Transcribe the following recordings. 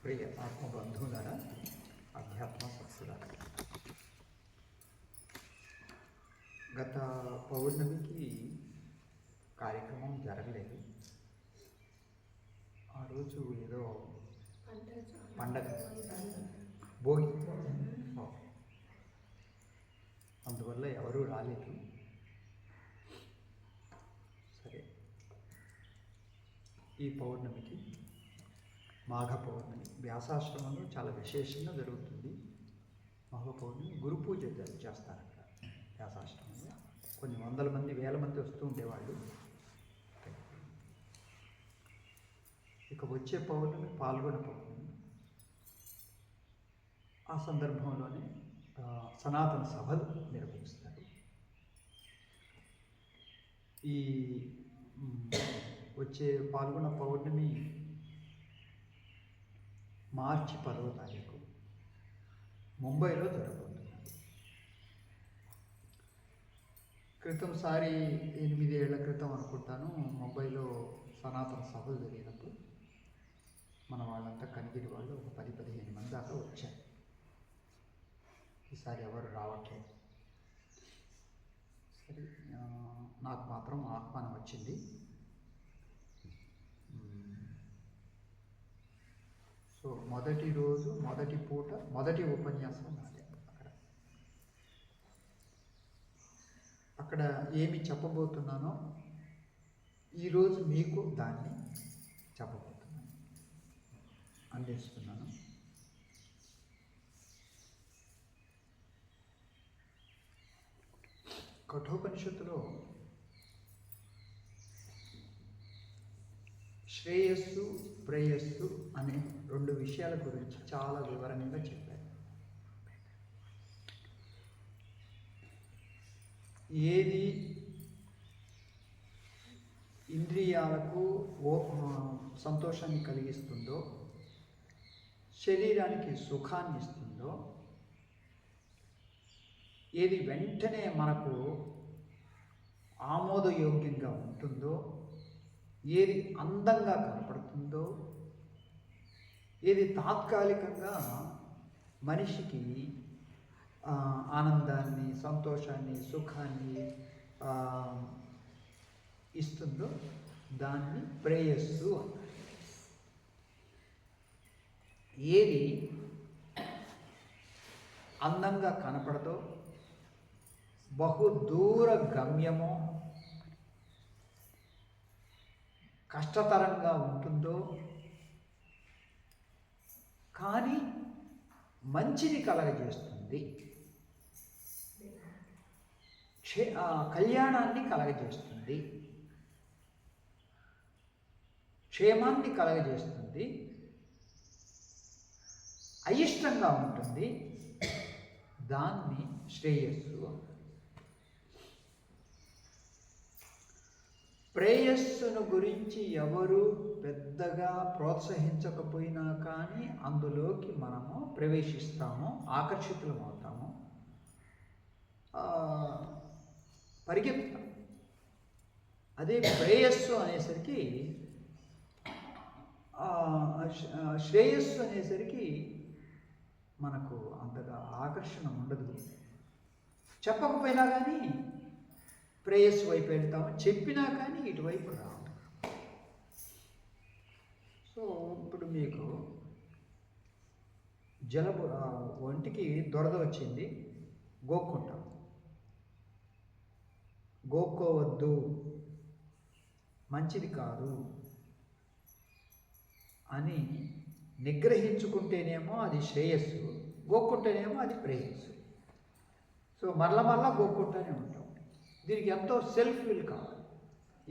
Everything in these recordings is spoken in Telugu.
ప్రియ ఆత్మబంధువులారా, అధ్యాత్మ సత్సులారా, గత పౌర్ణమికి కార్యక్రమం జరగలేదు. ఆ రోజు ఏదో పండగ, భోగి, అందువల్ల ఎవరూ రాలేదు. సరే, ఈ పౌర్ణమికి మాఘ పౌర్ణమి వ్యాసాశ్రమంలో చాలా విశేషంగా జరుగుతుంది. మాఘ పౌర్ణమి గురు పూజ చేస్తారు అక్కడ వ్యాసాశ్రమంలో. కొన్ని వందల మంది, వేల మంది వస్తూ ఉండేవాళ్ళు. ఇక వచ్చే పౌర్ణమి పాల్గొన పౌర్ణమి. ఆ సందర్భంలోనే సనాతన సభలు నిర్వహిస్తారు. ఈ వచ్చే పాల్గొన పౌర్ణమి మార్చి 10వ తారీఖు ముంబైలో జరగబోతున్నారు. క్రితంసారి 8 ఏళ్ల క్రితం అనుకుంటాను ముంబైలో సనాతన సభలు జరిగినప్పుడు మన వాళ్ళంతా కనిగిరి వాళ్ళు ఒక 10-15 మంది దాకా వచ్చారు. ఈసారి ఎవరు రావట్లేదు. సరే, నాకు మాత్రం ఆహ్వానం వచ్చింది. సో మొదటి రోజు, మొదటి పూట, మొదటి ఉపన్యాసం నాదే. అక్కడ ఏమి చెప్పబోతున్నానో ఈరోజు మీకు దాన్ని చెప్పబోతున్నాను, అందిస్తున్నాను. కఠోపనిషత్తులో శ్రేయస్సు, ప్రేయస్సు అనే 2 విషయాల గురించి చాలా వివరంగా చెప్పారు. ఏది ఇంద్రియాలకు సంతోషాన్ని కలిగిస్తుందో, శరీరానికి సుఖాన్ని ఇస్తుందో, ఏది వెంటనే మనకు ఆమోదయోగ్యంగా ఉంటుందో, ఏది అందంగా కనపడుతుందో, ఏది తాత్కాలికంగా మనిషికి ఆనందాన్ని, సంతోషాన్ని, సుఖాన్ని ఇస్తుందో దాన్ని ప్రేయస్సు అంటారు. ఏది అందంగా కనపడదో, బహుదూర గమ్యమో, కష్టతరంగా ఉంటుందో, కానీ మంచిని కలగజేస్తుంది, కళ్యాణాన్ని కలగజేస్తుంది, క్షేమాన్ని కలగజేస్తుంది, అయిష్టంగా ఉంటుంది, దాన్ని శ్రేయస్సు. ప్రేయస్సును గురించి ఎవరు పెద్దగా ప్రోత్సహించకపోయినా కానీ అందులోకి మనము ప్రవేశిస్తాము, ఆకర్షితులమవుతాము, పరిగెత్తుతాం. అదే ప్రేయస్సు అనేసరికి, శ్రేయస్సు అనేసరికి మనకు అంతగా ఆకర్షణ ఉండదు. చెప్పకపోయినా కానీ ప్రేయస్సు వైపు వెళ్తాము, చెప్పినా కానీ ఇటువైపు రాము. సో ఇప్పుడు మీకు ఒంటికి దురద వచ్చింది, గోక్కుంటాం. గోక్కోవద్దు, మంచిది కాదు అని నిగ్రహించుకుంటేనేమో అది శ్రేయస్సు, గోక్కుంటేనేమో అది ప్రేయస్సు. సో మరలా గోక్కుంటూనే ఉంటాం. దీనికి ఎంతో సెల్ఫ్ విల్ కావాలి,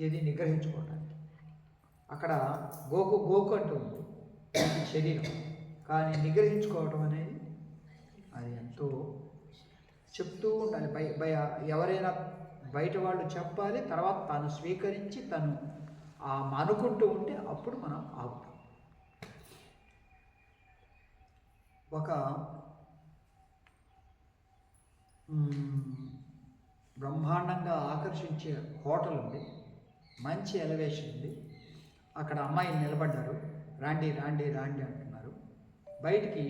ఏది నిగ్రహించుకోవడానికి. అక్కడ గోకు అంటూ ఉంది శరీరం, కానీ నిగ్రహించుకోవడం అనేది అది ఎంతో చెప్తూ ఉండాలి. ఎవరైనా బయట వాళ్ళు చెప్పాలి, తర్వాత తను స్వీకరించి తను అనుకుంటూ ఉంటే అప్పుడు మనం ఆగుతాం. ఒక బ్రహ్మాండంగా ఆకర్షించే హోటల్ ఉంది, మంచి ఎలివేషన్ ఉంది. అక్కడ అమ్మాయిలు నిలబడ్డారు, రాండి రాండి రాండి అంటున్నారు. బయటికి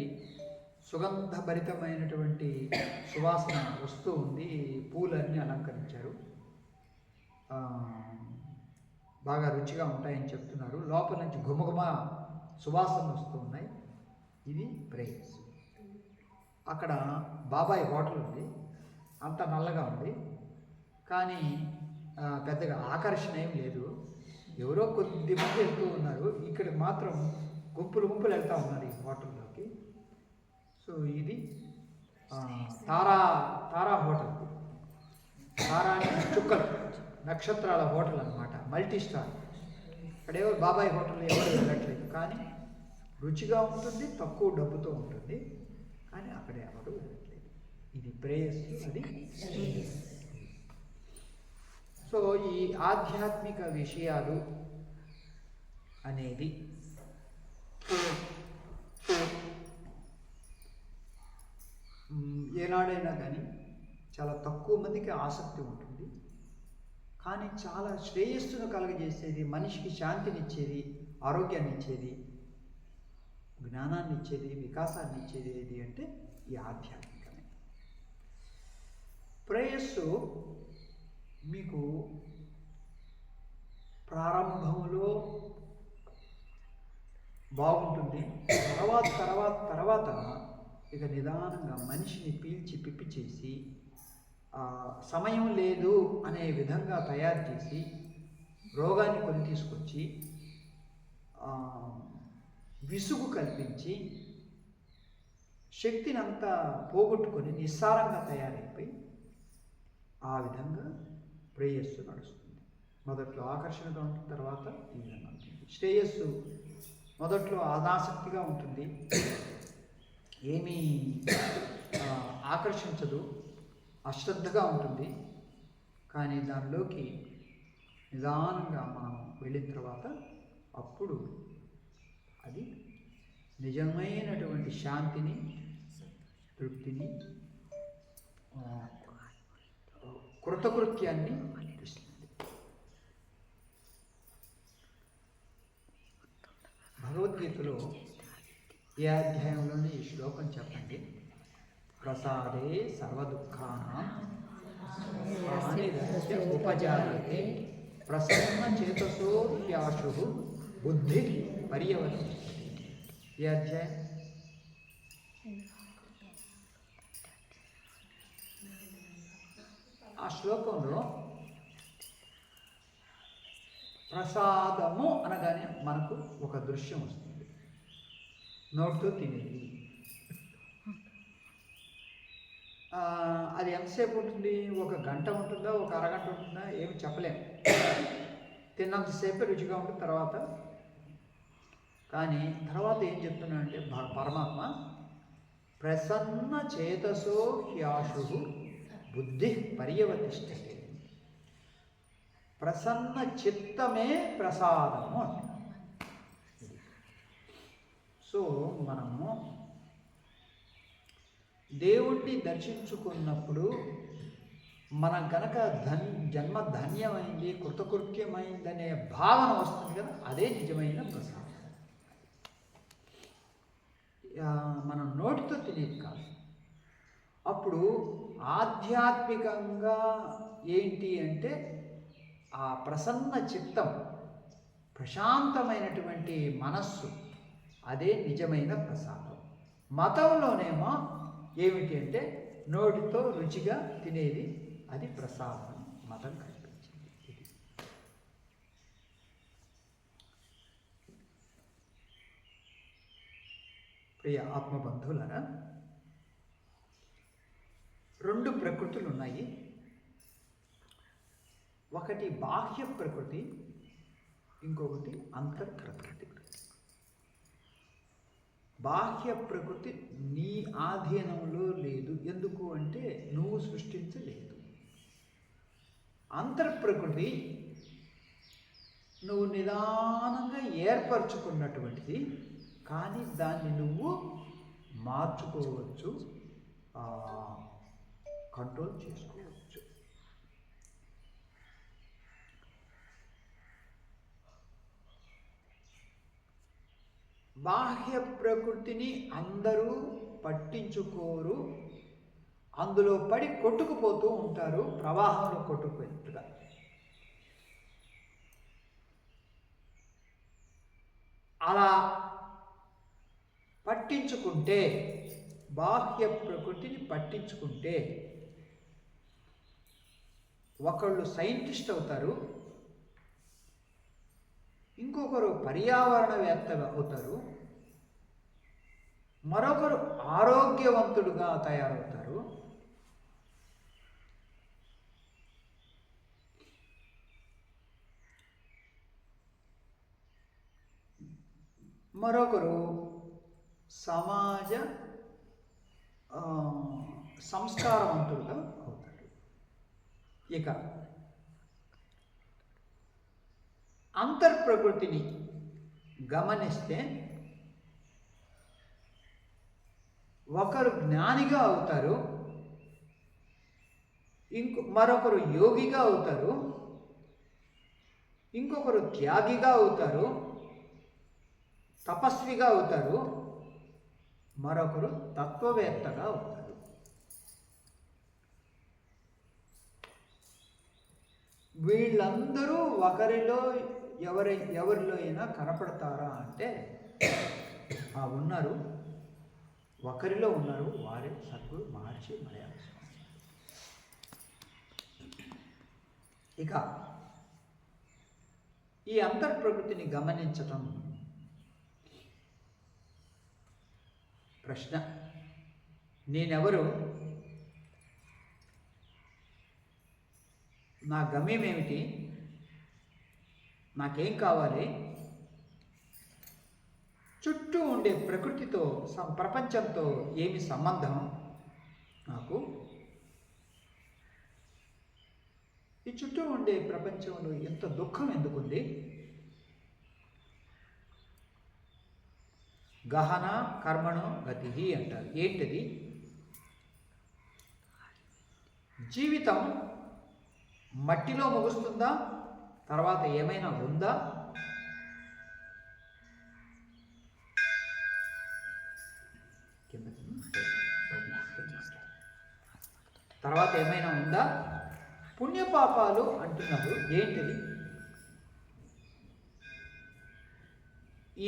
సుగంధభరితమైనటువంటి సువాసన వస్తూ ఉంది. పూలన్నీ అలంకరించారు, బాగా రుచిగా ఉంటాయని చెప్తున్నారు. లోపల నుంచి ఘుమఘుమ సువాసన వస్తూ ఉన్నాయి. ఇది ప్రేయస్. అక్కడ బాబాయ్ హోటల్ ఉంది, అంత నల్లగా ఉంది, కానీ పెద్దగా ఆకర్షణ ఏం లేదు. ఎవరో కొద్ది మంది వెళ్తూ ఉన్నారు. ఇక్కడ మాత్రం గుంపులు వెళ్తూ ఉన్నారు ఈ హోటల్లోకి. సో ఇది తారా హోటల్. తారా చుక్కలు నక్షత్రాల హోటల్ అన్నమాట, మల్టీ స్టార్. ఇక్కడ ఎవరు బాబాయ్ హోటల్ ఎవరు వెళ్ళట్లేదు, కానీ రుచిగా ఉంటుంది, తక్కువ డబ్బుతో ఉంటుంది, కానీ అక్కడ ఎవరు వెళ్ళట్లేదు. ఇది ప్రేయస్, అది. సో ఈ ఆధ్యాత్మిక విషయాలు అనేది ఏనాడైనా కానీ చాలా తక్కువ మందికి ఆసక్తి ఉంటుంది, కానీ చాలా శ్రేయస్సును కలుగజేసేది, మనిషికి శాంతినిచ్చేది, ఆరోగ్యాన్ని ఇచ్చేది, జ్ఞానాన్ని ఇచ్చేది, వికాసాన్ని ఇచ్చేది ఏది అంటే ఈ ఆధ్యాత్మికమే. ప్రేయస్సు మీకు ప్రారంభంలో బాగుంటుంది, తర్వాత ఇక నిదానంగా మనిషిని పీల్చి పిప్పి చేసి సమయం లేదు అనే విధంగా తయారు చేసి రోగాన్ని కొని తీసుకొచ్చి విసుగు కల్పించి శక్తిని అంతా పోగొట్టుకొని నిస్సారంగా తయారైపోయి ఆ విధంగా ప్రేయస్సు నడుస్తుంది. మొదట్లో ఆకర్షణగా ఉంటుంది, తర్వాత ఈ విధంగా ఉంటుంది. శ్రేయస్సు మొదట్లో అనాసక్తిగా ఉంటుంది, ఏమీ ఆకర్షించదు, అశ్రద్ధగా ఉంటుంది, కానీ దానిలోకి నిదానంగా మనం వెళ్ళిన తర్వాత అప్పుడు అది నిజమైనటువంటి శాంతిని, తృప్తిని, కృతకృత్యాన్ని ఇస్తుంది. భగవద్గీతలో ఈ అధ్యాయంలోని ఈ శ్లోకం చెప్పండి. ప్రసాదే సర్వదుఃఖానాం హానిరస్య ఉపజాయతే ప్రసన్న చేతసో యాశు బుద్ధి పర్యవతిష్టతి. ఈ అధ్యాయం ఆ శ్లోకంలో ప్రసాదము అనగానే మనకు ఒక దృశ్యం వస్తుంది, నోటితో తినేది. అది ఎంతసేపు ఉంటుంది? ఒక గంట ఉంటుందా, ఒక అరగంట ఉంటుందా, ఏమి చెప్పలేము. తిన్నంతసేపే రుచిగా ఉంటుంది, తర్వాత కానీ తర్వాత ఏం చెప్తున్నా అంటే పరమాత్మ ప్రసన్న చేతసో హ్యాశు బుద్ధి పర్యవతిష్టతే. ప్రసన్న చిత్తమే ప్రసాదము. సో మనము దేవుణ్ణి దర్శించుకున్నప్పుడు మన గనక జన్మ ధన్యమైంది, కృతకృత్యమైందనే భావన వస్తుంది కదా, అదే నిజమైన ప్రసాదం. మనం నోటితో తినేది కాదు. అప్పుడు ఆధ్యాత్మికంగా ఏంటి అంటే ఆ ప్రసన్న చిత్తం, ప్రశాంతమైనటువంటి మనస్సు, అదే నిజమైన ప్రసాదం. మతంలోనేమో ఏమిటి అంటే నోటితో రుచిగా తినేది, అది ప్రసాదం మతం కల్పించింది. ఇది ప్రియ ఆత్మబంధువులరా, రెండు ప్రకృతులు ఉన్నాయి. ఒకటి బాహ్య ప్రకృతి, ఇంకొకటి అంతఃప్రకృతి. బాహ్య ప్రకృతి నీ ఆధీనంలో లేదు, ఎందుకు అంటే నువ్వు సృష్టించలేదు. అంతఃప్రకృతి నువ్వు నిదానంగా ఏర్పరచుకున్నటువంటిది, కానీ దాన్ని నువ్వు మార్చుకోవచ్చు, కంట్రోల్ చేసుకోవచ్చు. బాహ్య ప్రకృతిని అందరూ పట్టించుకోరు, అందులో పడి కొట్టుకుపోతూ ఉంటారు, ప్రవాహంలో కొట్టుకుపోయినట్టుగా. అలా పట్టించుకుంటే, బాహ్య ప్రకృతిని పట్టించుకుంటే ఒకళ్ళు సైంటిస్ట్ అవుతారు, ఇంకొకరు పర్యావరణవేత్త అవుతారు, మరొకరు ఆరోగ్యవంతుడుగా తయారవుతారు, మరొకరు సమాజ సంస్కారవంతుడుగా అవుతాడు. ఇక అంతర్ప్రకృతిని గమనిస్తే ఒకరు జ్ఞానిగా అవుతారు, మరొకరు యోగిగా అవుతారు, ఇంకొకరు త్యాగిగా అవుతారు, తపస్విగా అవుతారు, మరొకరు తత్వవేత్తగా అవుతారు. వీళ్ళందరూ ఒకరిలో ఎవరిలో అయినా కనపడతారా అంటే ఉన్నారు, ఒకరిలో ఉన్నారు, వారే సద్గురు మహర్షి మలయాళ స్వామి. ఇక ఈ అంతర్ప్రకృతిని గమనించటం ప్రశ్న. నేనెవరు, నా గమ్యం ఏమిటి, నాకేం కావాలి, చుట్టూ ఉండే ప్రకృతితో ప్రపంచంతో ఏమి సంబంధం నాకు, ఈ చుట్టూ ఉండే ప్రపంచంలో ఎంత దుఃఖం ఎందుకుంది, గహన కర్మణో గతి అంటారు. ఏంటిది? జీవితం మట్టిలో ముగుస్తుందా, తర్వాత ఏమైనా ఉందా, తర్వాత ఏమైనా ఉందా, పుణ్యపాపాలు అంటున్నారు, ఏంటిది?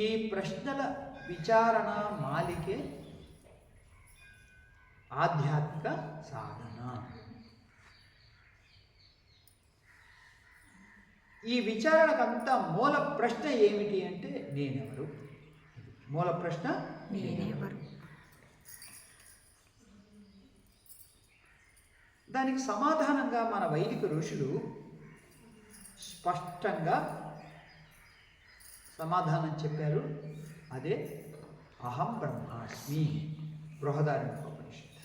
ఈ ప్రశ్నల విచారణ మాలికే ఆధ్యాత్మిక సాధన. ఈ విచారణకంతా మూల ప్రశ్న ఏమిటి అంటే నేనెవరు. మూల ప్రశ్న నేనెవరు. దానికి సమాధానంగా మన వైదిక ఋషులు స్పష్టంగా సమాధానం చెప్పారు. అదే అహం బ్రహ్మాస్మి, బృహదారణ్యోపనిషత్.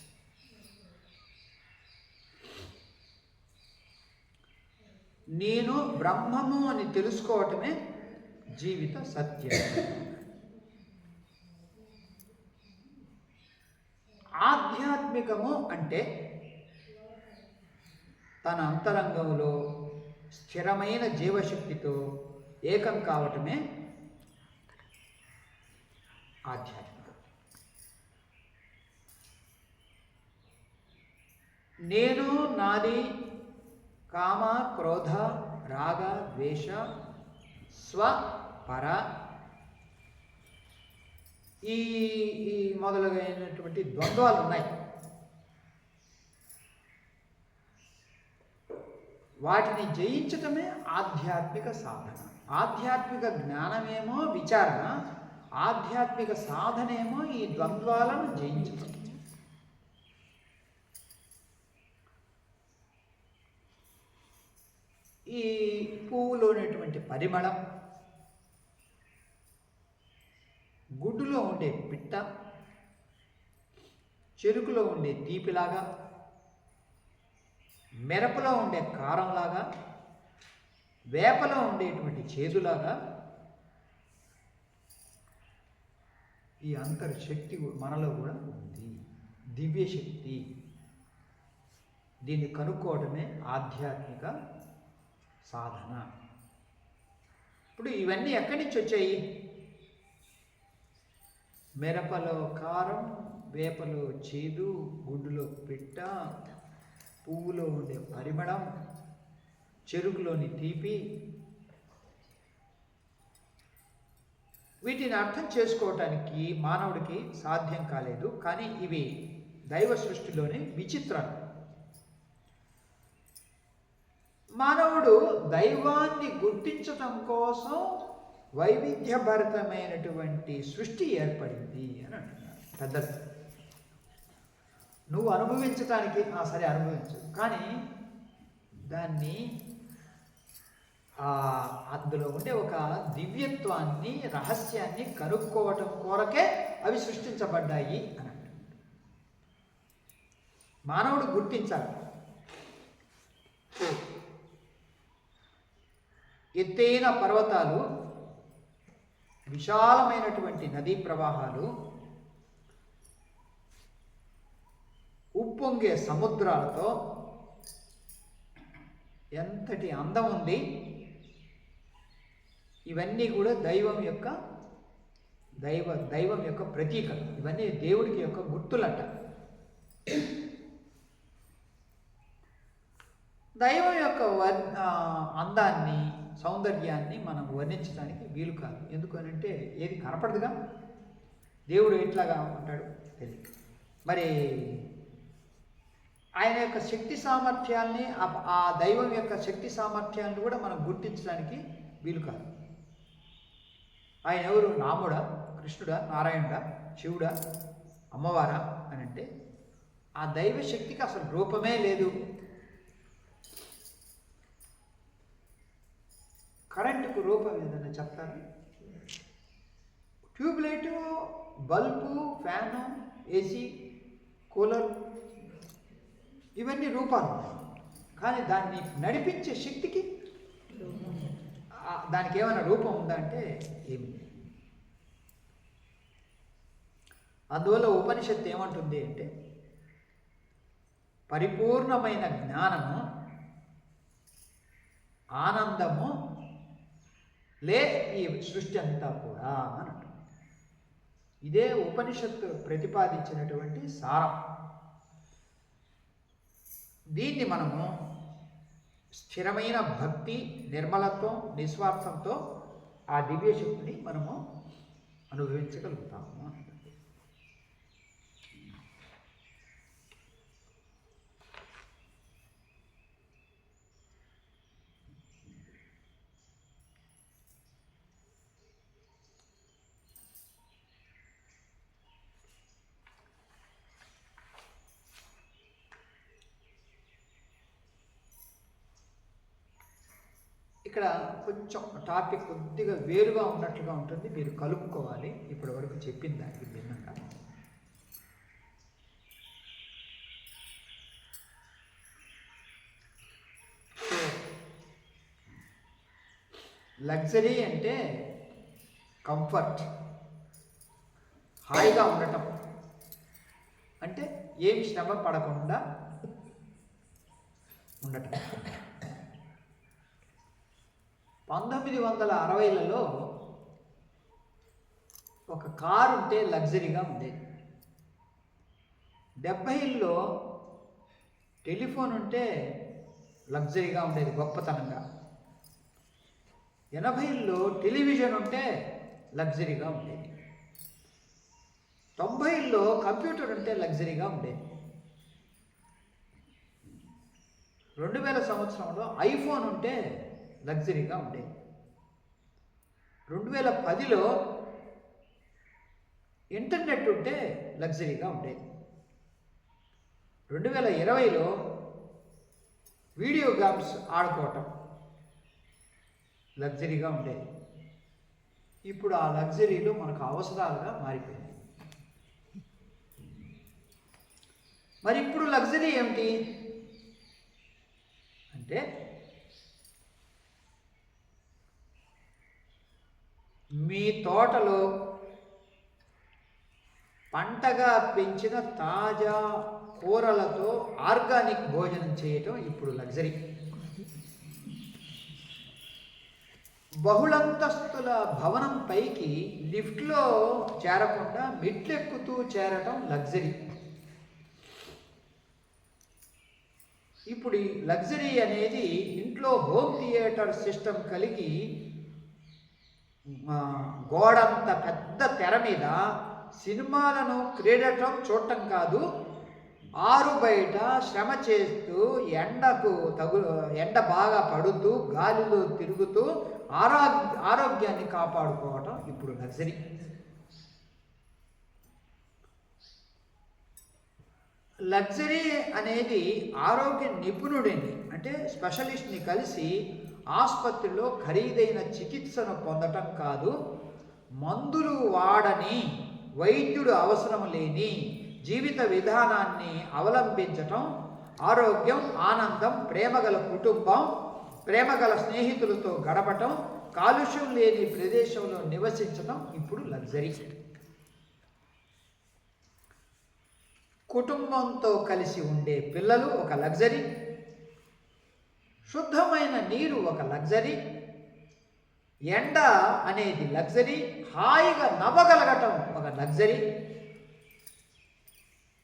నేను బ్రహ్మము అని తెలుసుకోవటమే జీవిత సత్యం. ఆధ్యాత్మికము అంటే తన అంతరంగంలో స్థిరమైన జీవశక్తితో ఏకం కావటమే ఆధ్యాత్మికం. నేను, నాది, కామ, క్రోధ, రాగ, ద్వేష, స్వ, పర, ఈ మొదలైనటువంటి ద్వంద్వాలు ఉన్నాయి. వాటిని జయించటమే ఆధ్యాత్మిక సాధన. ఆధ్యాత్మిక జ్ఞానమేమో విచారణ, ఆధ్యాత్మిక సాధనేమో ఈ ద్వంద్వాలను జయించటం. ఈ పువ్వులో ఉన్నటువంటి పరిమళం, గుడ్డులో ఉండే పిట్ట, చెరుకులో ఉండే తీపిలాగా, మిరపలో ఉండే కారంలాగా, వేపలో ఉండేటువంటి చేదులాగా ఈ అంతర్శక్తి మనలో కూడా ఉంది, దివ్యశక్తి. దీన్ని కనుక్కోవడమే ఆధ్యాత్మిక సాధన. ఇప్పుడు ఇవన్నీ ఎక్కడి నుంచి వచ్చాయి? మిరపలో కారం, వేపలో చేదు, గుడ్డులో పిట్ట, పువ్వులో ఉండే పరిమళం, చెరుకులోని తీపి, వీటిని అర్థం చేసుకోవటానికి మానవుడికి సాధ్యం కాలేదు. కానీ ఇవి దైవ సృష్టిలోని విచిత్రాలు. మానవుడు దైవాన్ని గుర్తించటం కోసం వైవిధ్యభరితమైనటువంటి సృష్టి ఏర్పడింది అని అంటున్నారు పెద్దలు. నువ్వు అనుభవించటానికి సరే అనుభవించు, కానీ దాన్ని అందులో ఉండే ఒక దివ్యత్వాన్ని, రహస్యాన్ని కనుక్కోవటం కొరకే అవి సృష్టించబడ్డాయి అని అంటారు. మానవుడు గుర్తించాలి. ఎత్తైన పర్వతాలు, విశాలమైనటువంటి నదీ ప్రవాహాలు, ఉప్పొంగే సముద్రాలతో ఎంతటి అందం ఉంది. ఇవన్నీ కూడా దైవం యొక్క ప్రతీకలు. ఇవన్నీ దేవుడికి యొక్క గుర్తులంట. దైవం యొక్క అందాన్ని, సౌందర్యాన్ని మనం వర్ణించడానికి వీలు కాదు. ఎందుకనంటే ఏది కనపడదుగా. దేవుడు ఎట్లాగా ఉంటాడు తెలియదు. మరి ఆయన యొక్క శక్తి సామర్థ్యాల్ని, ఆ దైవం యొక్క శక్తి సామర్థ్యాలను కూడా మనం గుర్తించడానికి వీలు కాదు. ఆయన ఎవరు? రాముడా, కృష్ణుడా, నారాయణుడా, శివుడా, అమ్మవారా అని అంటే ఆ దైవ శక్తికి అసలు రూపమే లేదు. కరెంటుకు రూపం ఏదన్నా చెప్తారు? ట్యూబ్లైటు, బల్బు, ఫ్యాను, ఏసీ, కూలర్, ఇవన్నీ రూపాలు. కానీ దాన్ని నడిపించే శక్తికి దానికి ఏమైనా రూపం ఉందా అంటే ఏమి. అందువల్ల ఉపనిషత్తు ఏమంటుంది అంటే పరిపూర్ణమైన జ్ఞానము, ఆనందము లే ఈ సృష్టి అంతా కూడా అని అంటుంది. ఇదే ఉపనిషత్తు ప్రతిపాదించినటువంటి సారం. దీన్ని మనము స్థిరమైన భక్తి, నిర్మలత్వం, నిస్వార్థంతో ఆ దివ్యశక్తిని మనము అనుభవించగలుగుతాము. ఇక్కడ కొంచెం టాపిక్ కొద్దిగా వేరుగా ఉన్నట్లుగా ఉంటుంది, మీరు కలుపుకోవాలి. ఇప్పటి వరకు చెప్పిన దానికి భిన్నంగా. లగ్జరీ అంటే కంఫర్ట్, హాయిగా ఉండటం. అంటే ఏమి శ్రమ పడకుండా ఉండటం. 1960లలో ఒక కారు ఉంటే లగ్జరీగా ఉండేది. 70ల్లో టెలిఫోన్ ఉంటే లగ్జరీగా ఉండేది, గొప్పతనంగా. 80ల్లో టెలివిజన్ ఉంటే లగ్జరీగా ఉండేది. 90ల్లో కంప్యూటర్ ఉంటే లగ్జరీగా ఉండేది. 2000 సంవత్సరంలో ఐఫోన్ ఉంటే లగ్జరీగా ఉండేది. 2010లో ఇంటర్నెట్ ఉంటే లగ్జరీగా ఉండేది. 2020లో వీడియో గేమ్స్ ఆడుకోవటం లగ్జరీగా ఉండేది. ఇప్పుడు ఆ లగ్జరీలు మనకు అవసరాలుగా మారిపోయింది. మరి ఇప్పుడు లగ్జరీ ఏమిటి అంటే మీ తోటలో పంటగా పెంచిన తాజా కూరలతో ఆర్గానిక్ భోజనం చేయటం ఇప్పుడు లగ్జరీ. బహుళంతస్తుల భవనం పైకి లిఫ్ట్లో చేరకుండా మెట్లెక్కుతూ చేరటం లగ్జరీ. ఇప్పుడు ఈ లగ్జరీ అనేది ఇంట్లో హోమ్ థియేటర్ సిస్టమ్ కలిగి గోడంత పెద్ద తెర మీద సినిమాలను క్రీడటం చూడటం కాదు, ఆరు బయట శ్రమ చేస్తూ ఎండ బాగా పడుతూ గాలిలో తిరుగుతూ ఆరోగ్యాన్ని కాపాడుకోవటం ఇప్పుడు లగ్జరీ. లగ్జరీ అనేది ఆరోగ్య నిపుణుడిని అంటే స్పెషలిస్ట్ని కలిసి ఆసుపత్రిలో ఖరీదైన చికిత్సను పొందటం కాదు, మందులు వాడని వైద్యుడు అవసరం లేని జీవిత విధానాన్ని అవలంబించటం, ఆరోగ్యం, ఆనందం, ప్రేమగల కుటుంబం, ప్రేమగల స్నేహితులతో గడపటం, కాలుష్యం లేని ప్రదేశంలో నివసించటం ఇప్పుడు లగ్జరీ. కుటుంబంతో కలిసి ఉండే పిల్లలు ఒక లగ్జరీ, శుద్ధమైన నీరు ఒక లగ్జరీ, ఎండ అనేది లగ్జరీ, హాయిగా నవ్వగలగటం ఒక లగ్జరీ.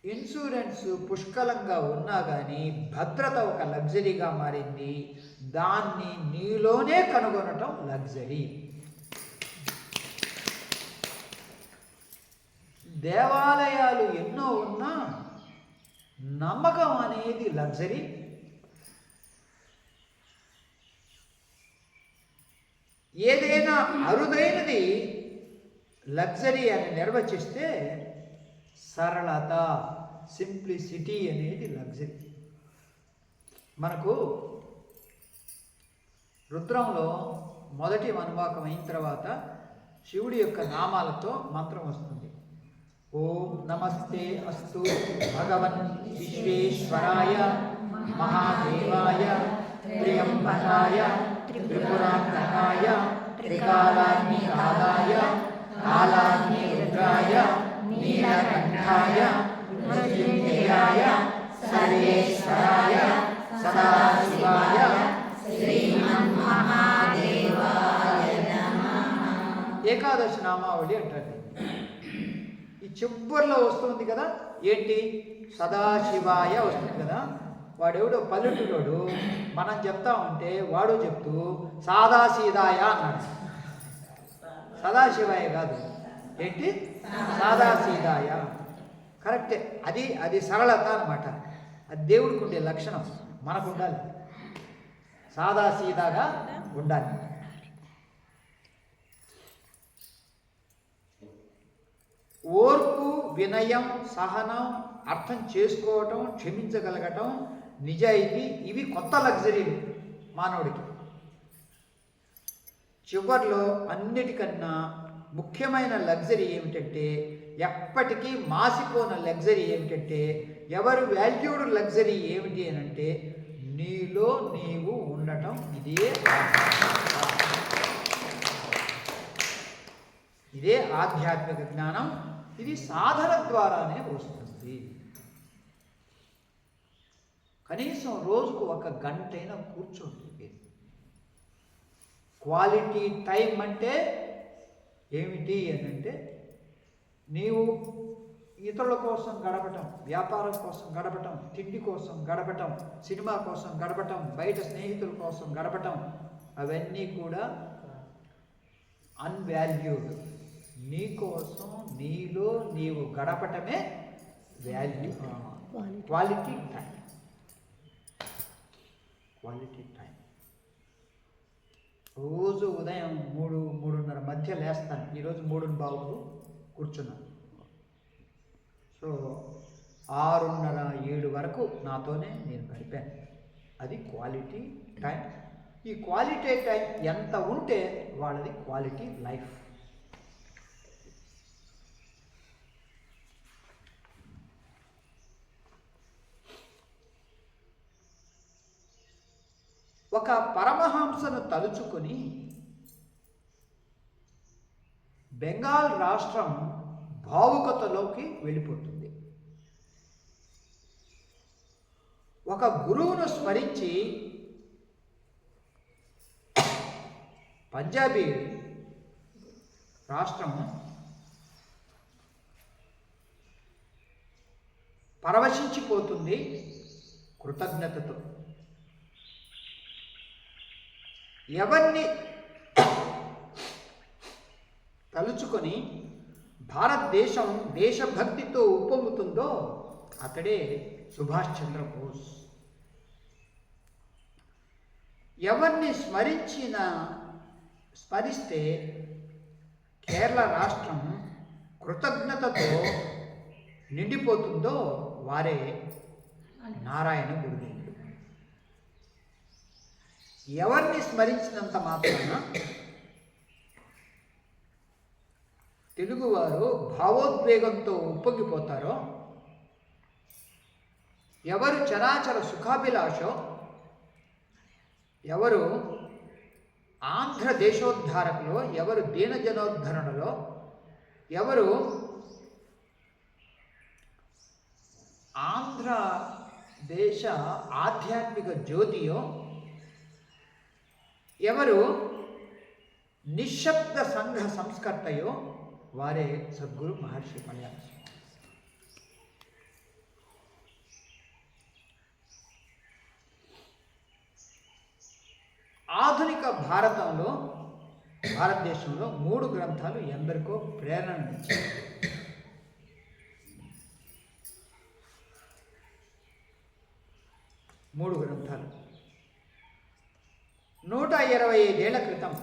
ఇన్సూరెన్స్ పుష్కలంగా ఉన్నా కానీ భద్రత ఒక లగ్జరీగా మారింది, దాన్ని నీలోనే కనుగొనటం లగ్జరీ. దేవాలయాలు ఎన్నో ఉన్నా నమ్మకం అనేది లగ్జరీ. ఏదైనా అరుదైనది లగ్జరీ అని నిర్వచిస్తే సరళత, సింప్లిసిటీ అనేది లగ్జరీ. మనకు రుద్రంలో మొదటి అనువాకం అయిన తర్వాత శివుడి యొక్క నామాలతో మంత్రం వస్తుంది. ఓం నమస్తే అస్తు భగవన్ విశ్వేశ్వరాయ మహాదేవాయ త్ర్యంబకాయ త్రిపురాంతకాయ త్రికాలాగ్నికాలాయ కాలాగ్ని రుద్రాయ నీలకంఠాయ మృత్యుంజయాయ సర్వేశ్వరాయ సదాశివాయ శ్రీమన్మహాదేవాయ నమః. ఏకాదశి నామావళి అంటారు. ఈ చివరిలో వస్తుంది కదా, ఏంటి? సదాశివాయ వస్తుంది కదా. వాడెవడో పల్లెటూరోడు మనం చెప్తా ఉంటే వాడు చెప్తూ సాదాసీదాయ అన్నాడు. సదాశివాయ కాదు, ఏంటి? సాదాసీదాయ. కరెక్టే. అది సరళత అన్నమాట. అది దేవుడికి ఉండే లక్షణం, మనకు ఉండాలి. సాదాసీదాగా ఉండాలి. ఓర్పు, వినయం, సహనం, అర్థం చేసుకోవటం, క్షమించగలగటం, నిజాయితీ, ఇవి కొత్త లగ్జరీలు మానవుడికి. చివర్లో అన్నిటికన్నా ముఖ్యమైన లగ్జరీ ఏమిటంటే, ఎప్పటికీ మాసిపోయిన లగ్జరీ ఏమిటంటే, ఎవరు వాల్యూడ్ లగ్జరీ ఏమిటి అని అంటే, నీలో నీవు ఉండటం. ఇదే ఆధ్యాత్మిక జ్ఞానం. ఇది సాధన ద్వారానే వస్తుంది. కనీసం రోజుకు 1 గంటైనా కూర్చోండి. క్వాలిటీ టైం అంటే ఏమిటి అని అంటే, నీవు ఇతరుల కోసం గడపటం, వ్యాపారం కోసం గడపటం, తిండి కోసం గడపటం, సినిమా కోసం గడపటం, బయట స్నేహితుల కోసం గడపటం, అవన్నీ కూడా అన్వాల్యూడ్. నీ కోసం నీలో నీవు గడపటమే value. Quality time. Quality time. రోజు ఉదయం 3-3:30 మధ్య లేస్తాను. ఈరోజు 3:15 కూర్చున్నాను. సో 6:30-7 వరకు నాతోనే నేను గడిపాను. అది క్వాలిటీ టైం. ఈ క్వాలిటీ టైం ఎంత ఉంటే వాళ్ళది క్వాలిటీ లైఫ్. ఒక పరమహంసను తలుచుకొని బెంగాల్ రాష్ట్రం భావుకతలోకి వెళ్ళిపోతుంది. ఒక గురువును స్మరించి పంజాబీ రాష్ట్రం పరవశించిపోతుంది కృతజ్ఞతతో. ఎవరిని తలుచుకొని భారతదేశం దేశభక్తితో ఉప్పొంగుతుందో అతడే సుభాష్ చంద్రబోస్. ఎవరిని స్మరిస్తే కేరళ రాష్ట్రం కృతజ్ఞతతో నిండిపోతుందో వారే నారాయణ గురుదేవుడు. ఎవరిని స్మరించినంత మాత్రాన తెలుగువారు భావోద్వేగంతో ఉప్పొంగిపోతారో, ఎవరు చరాచర సుఖాభిలాషో, ఎవరు ఆంధ్రదేశోద్ధారకులో, ఎవరు దీనజనోద్ధరణలో, ఎవరు ఆంధ్రదేశ ఆధ్యాత్మిక జ్యోతియో, ఎవరు నిశ్శబ్ద సంఘ సంస్కర్తయో వారే సద్గురు మహర్షి మలయాళ. ఆధునిక భారతదేశంలో 3 గ్రంథాలు ఎందరికో ప్రేరణనిచ్చాయి. మూడు గ్రంథాలు 125 ఏళ్ల క్రితం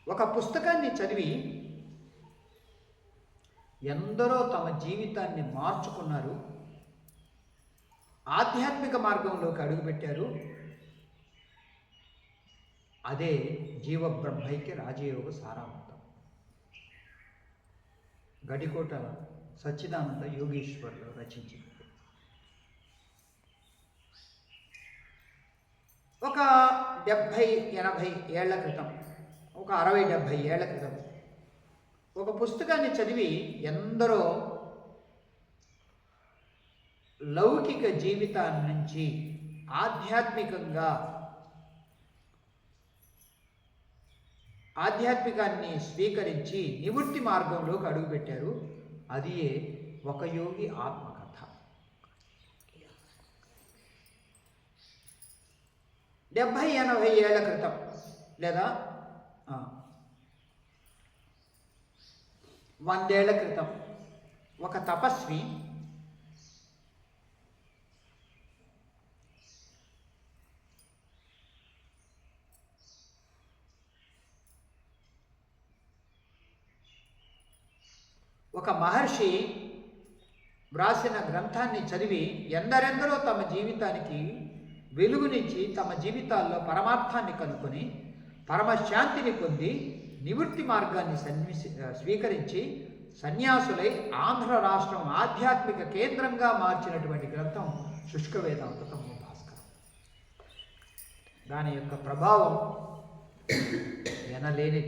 ఒక పుస్తకాన్ని చదివి ఎందరో తమ జీవితాన్ని మార్చుకున్నారు, ఆధ్యాత్మిక మార్గంలోకి అడుగుపెట్టారు. అదే జీవబ్రహ్మైక్య రాజయోగ సారాంతం. గడికోట సచ్చిదానంద యోగేశ్వర్లు రచించింది. ఒక 70-80 ఏళ్ల క్రితం, ఒక 60-70 ఏళ్ల క్రితం ఒక పుస్తకాన్ని చదివి ఎందరో లౌకిక జీవితాన్ని నుంచి ఆధ్యాత్మికాన్ని స్వీకరించి నివృత్తి మార్గంలోకి అడుగుపెట్టారు. అది ఒక యోగి ఆత్మకథ. డెబ్భై 80 ఏళ్ల క్రితం లేదా 100 ఏళ్ల క్రితం ఒక తపస్వి ఒక మహర్షి వ్రాసిన గ్రంథాన్ని చదివి ఎందరెందరో తమ జీవితానికి వెలుగునిచ్చి తమ జీవితాల్లో పరమార్థాన్ని కనుక్కొని పరమశాంతిని పొంది నివృత్తి మార్గాన్ని స్వీకరించి సన్యాసులై ఆంధ్ర రాష్ట్రం ఆధ్యాత్మిక కేంద్రంగా మార్చినటువంటి గ్రంథం శుష్క వేదాంత తమో భాస్కరం. దాని యొక్క ప్రభావం ఎనలేనిది.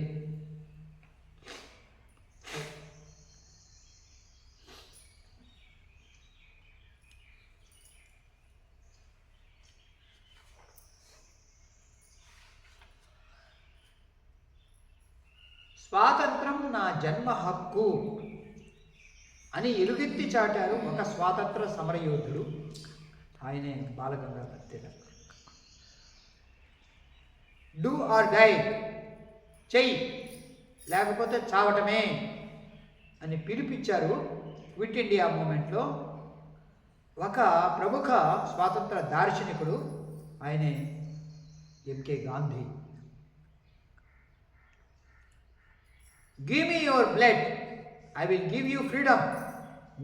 స్వాతంత్రం నా జన్మ హక్కు అని ఎలుగెత్తి చాటారు ఒక స్వాతంత్ర సమరయోధుడు, ఆయనే Bal Gangadhar Tilak. Do or die, చెయ్యి లేకపోతే చావటమే అని పిలిపించారు. క్విట్ ఇండియా మూమెంట్లో ఒక ప్రముఖ స్వాతంత్ర దార్శనికుడు, ఆయనే MK Gandhi. Give me your blood, I will give you freedom.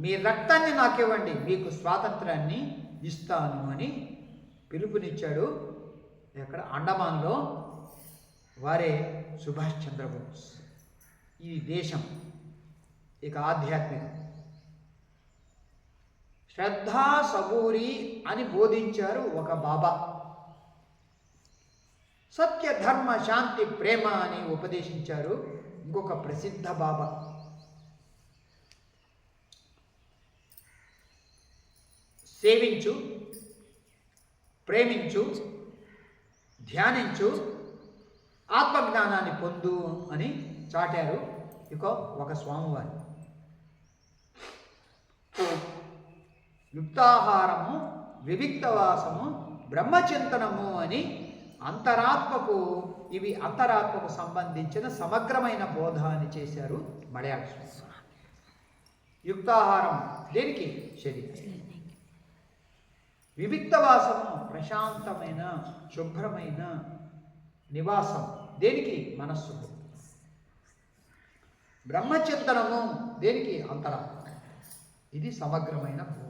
మీ రక్తాన్ని నాకివ్వండి, మీకు స్వాతంత్రాన్ని ఇస్తాను అని పిలుపునిచ్చాడు. ఎక్కడ? అండమాన్లో. వారే సుభాష్ చంద్రబోస్. ఈ దేశం ఇక ఆధ్యాత్మికం. శ్రద్ధా సబూరి అని బోధించారు ఒక బాబా. సత్య ధర్మ శాంతి ప్రేమ అని ఉపదేశించారు ఇంకొక ప్రసిద్ధ బాబా. సేవించు, ప్రేమించు, ధ్యానించు, ఆత్మజ్ఞానాన్ని పొందు అని చాటారు ఒక స్వామివారు. యుక్తాహారము, వివిక్తవాసము, బ్రహ్మచింతనము అని అంతరాత్మకు సంబంధించిన సమగ్రమైన బోధ అని చేశారు మలయాళ స్వామి. యుక్తాహారం దేనికి? శరీరం. వివిక్తవాసము ప్రశాంతమైన శుభ్రమైన నివాసం దేనికి? మనస్సు. బ్రహ్మచింతనము దేనికి? అంతరాత్మ. ఇది సమగ్రమైన బోధ.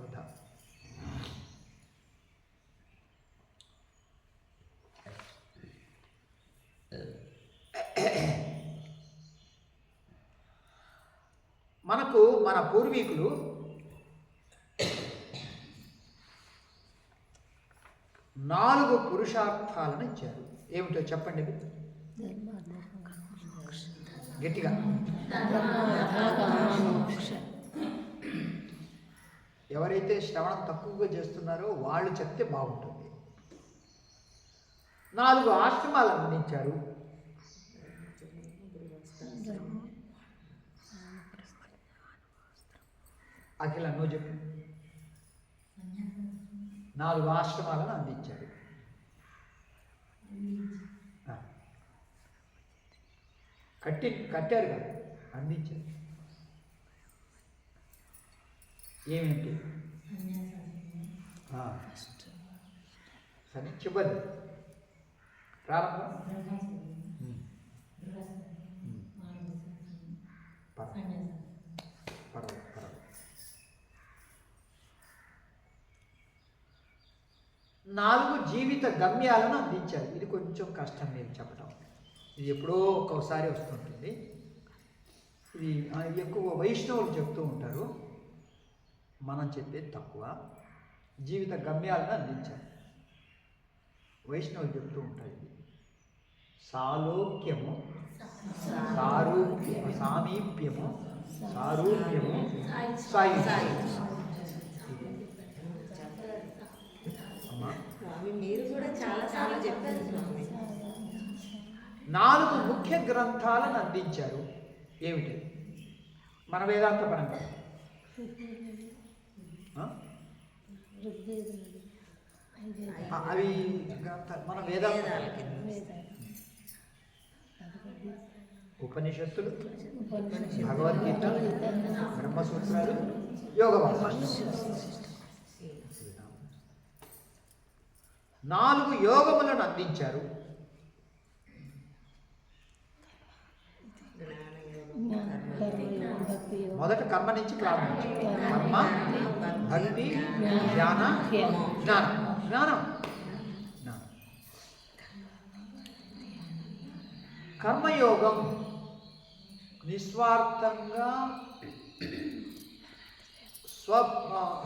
మనకు మన పూర్వీకులు నాలుగు పురుషార్థాలను ఇచ్చారు. ఏమిటో చెప్పండి గట్టిగా. ఎవరైతే శ్రవణం తక్కువగా చేస్తున్నారో వాళ్ళు చెప్తే బాగుంటుంది. 4 ఆశ్రమాలు అందించారు. అఖిల నువ్వు చెప్పు. 4 ఆశ్రమాలను అందించారు. కట్టారు కదా, అందించారు. ఏమేంటి? సరే చెప్పదు. ప్రారంభం. పర్వాలేదు. 4 జీవిత గమ్యాలను అందించారు. ఇది కొంచెం కష్టం నేను చెప్పడం. ఇది ఎప్పుడో ఒక్కోసారి వస్తుంటుంది. ఇది ఎక్కువ వైష్ణవులు చెప్తూ ఉంటారు, మనం చెప్పేది తక్కువ. జీవిత గమ్యాలను అందించారు. వైష్ణవులు చెప్తూ ఉంటారు. ఇది సాలోక్యము, సారూప్యము, సామీప్యము, సారూప్యము, సాయుధ్యము. మీరు కూడా చాలా సార్లు చెప్పారు స్వామి. 4 ముఖ్య గ్రంథాలను అందించారు. ఏమిటి? మన వేదాంత పరంగా అవి మన వేదాంత ఉపనిషత్తులు, భగవద్గీత, బ్రహ్మసూత్రాలు, యోగ వాసిష్టం. 4 యోగములను అందించారు. మొదట కర్మ నుంచి ప్రారంభించారు. కర్మ, భక్తి, జ్ఞానం. కర్మయోగం నిస్వార్థంగా,